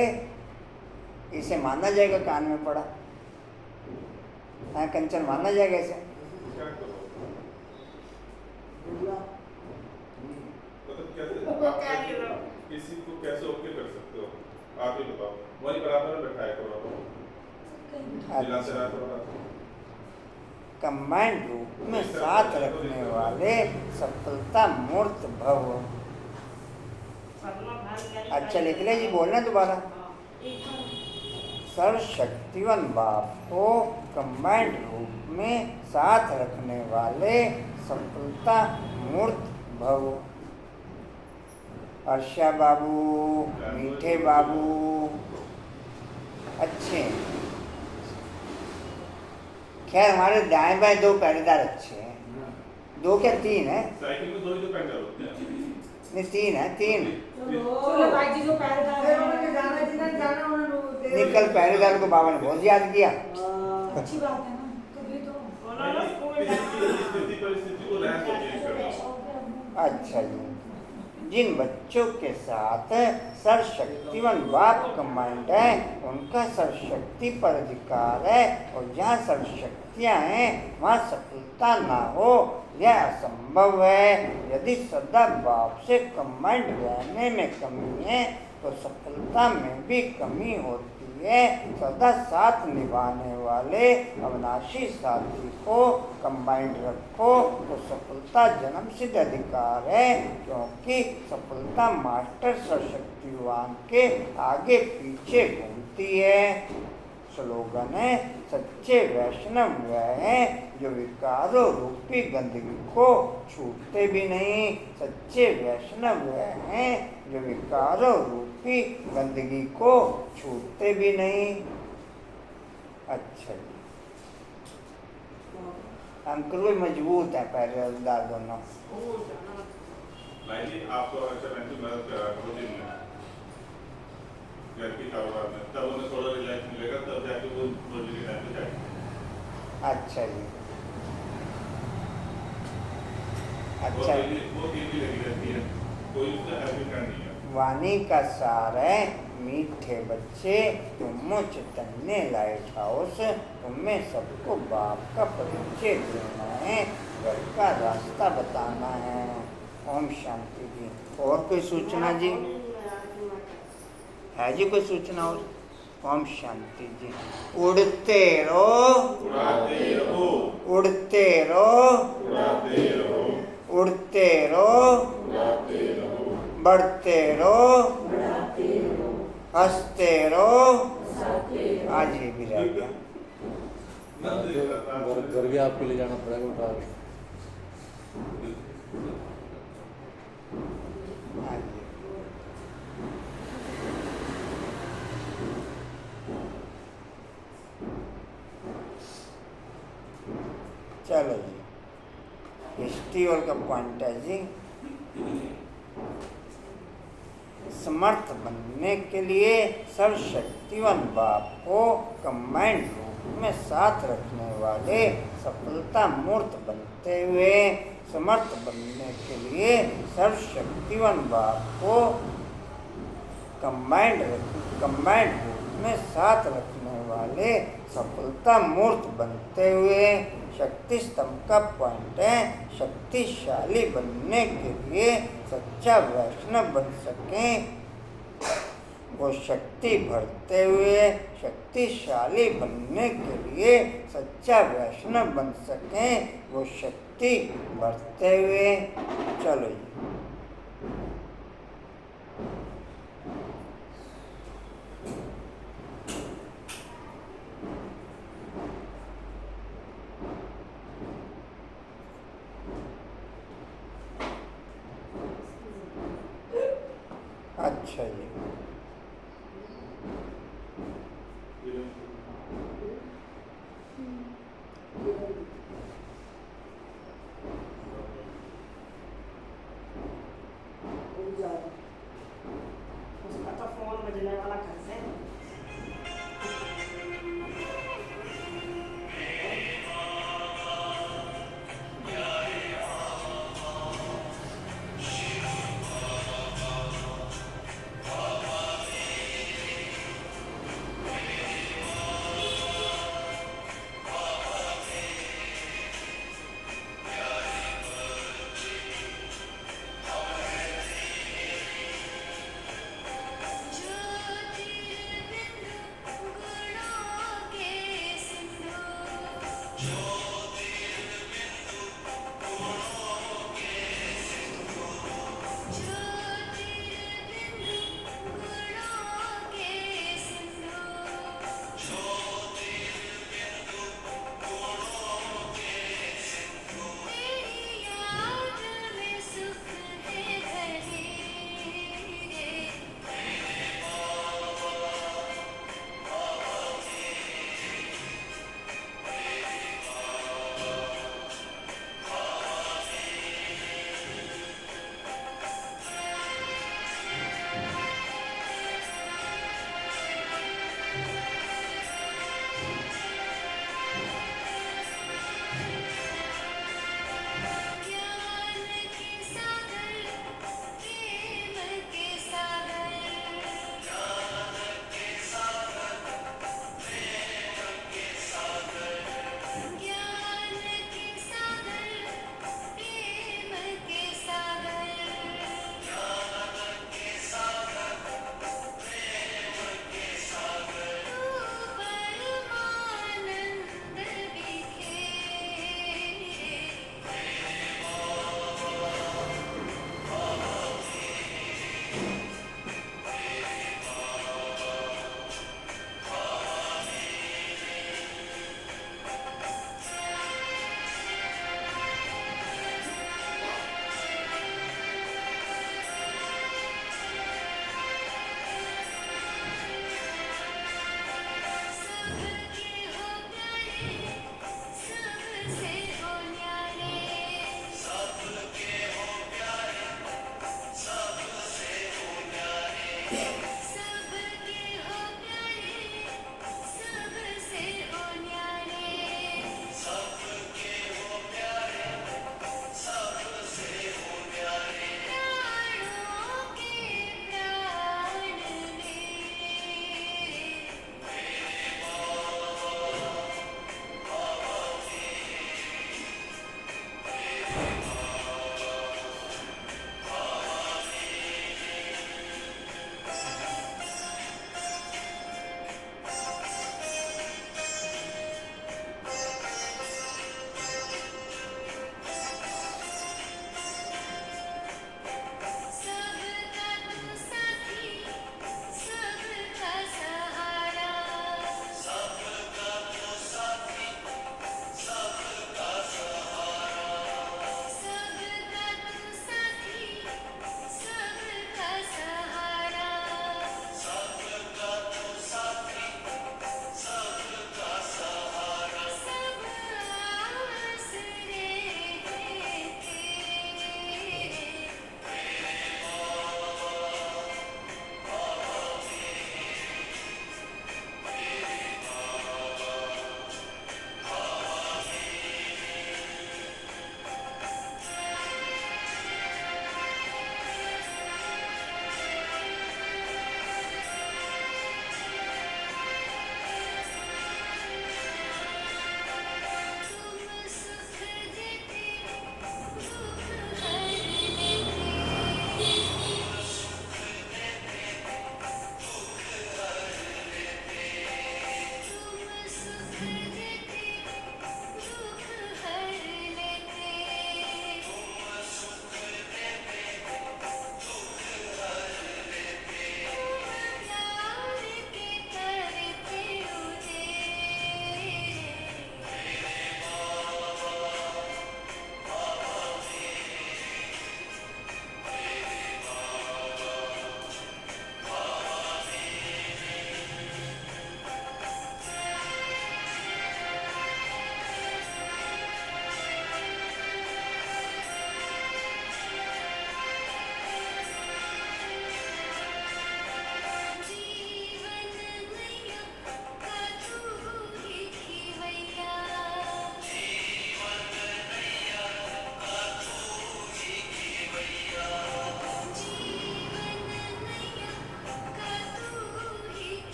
इसे माना जाएगा, कान में पड़ा है कंचन, माना जाएगा इसे?
किसी को कैसे ओके कर सकते हो आप ही बताओ। वही बराबर में बैठाया करो।
कंबाइंड रूप में साथ रखने वाले सफलता मूर्त भव। अच्छा लिख ले जी, बोलना दोबारा। सर्वशक्तिवान बाप को कंबाइंड रूप में साथ रखने वाले सफलता मूर्त भव। अर्षा बाबू, मीठे बाबू, अच्छे। खैर हमारे दाएं बाएं दो पहरेदार अच्छे हैं। दो क्या तीन है?
साइकिल में दो ही तो पहरेदार होते हैं।
नहीं तीन है, तीन।
चलो भाई जी जो पहरेदार है,
निकल पहरेदार को बाबा ने बहुत याद किया।
अच्छी बात है ना, कभी तो
स्थिति परिस्थिति को रहन को चेंज करना।
अच्छा जी, जिन बच्चों के साथ सर्वशक्तिवान बाप कंबाइंड है उनका सर्वशक्ति पर अधिकार है, और जहाँ सर्वशक्तियाँ हैं वहाँ सफलता ना हो यह असंभव है। यदि सदा बाप से कंबाइंड रहने में कमी है तो सफलता में भी कमी होती है। सदा साथ निभाने वाले अविनाशी साथी को कंबाइंड रखो तो सफलता जन्म सिद्ध अधिकार है, क्योंकि सफलता मास्टर सर्वशक्तिवान के आगे पीछे घूमती है। स्लोगन है, सच्चे वैष्णव वह हैं जो विकारों रूपी गंदगी को छूटते भी नहीं। सच्चे वैष्णव वह हैं जो विकारों रूपी गंदगी को छूटते भी नहीं। अच्छा जी, अंकुर भी मजबूत है पहरेदार दोनों।
भाई जी आपको अच्छा मदद करा दिन घर के कारोबार में, तब उन्हें थोड़ा रिलैक्स मिलेगा, तब जाके वो रोजी के टाइम पे जाएंगे।
अच्छा जी,
अच्छा वो लगी रहती है, कोई उसका हैबिट नहीं है।
वाणी का सार है, मीठे बच्चे तुम चैतन्य लाइट हाउस, तुम्हें सबको बाप का परिचय देना है, घर का रास्ता बताना है। ओम शांति जी। और कोई सूचना जी है जी? कोई सूचना और? ओम शांति जी। उड़ते रहो, उड़ते रहो, उड़ते रहो, बढ़ते रहो, हंसते रहो। आज ये भी रह गया।
घर भी आपको ले जाना पड़ेगा उठा के।
चलो जी, हिस्ट्री और का पॉइंट है जी, समर्थ बनने के लिए सर्वशक्तिवान बाप को कंबाइंड रूप में साथ रखने वाले सफलता मूर्त बनते हुए, समर्थ बनने के लिए सर्वशक्तिवान बाप को कंबाइंड रूप में साथ रखने वाले सफलता मूर्त बनते हुए शक्ति स्तंभ का पॉइंट है। शक्तिशाली बनने के लिए सच्चा वैष्णव बन सकें, वो शक्ति भरते हुए शक्तिशाली बनने के लिए सच्चा वैष्णव बन सकें, वो शक्ति भरते हुए। चलो जी। अच्छा जी।
उसका तो फोन बजने वाला घर से।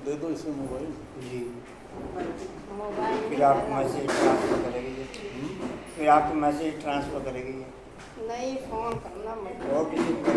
दे दो इसे मोबाइल।
जी
मोबाइल
फिर आपको मैसेज ट्रांसफ़र करेगी ये, फिर आपको मैसेज ट्रांसफ़र करेगी ये,
नहीं, फोन करना मत।
और किसी को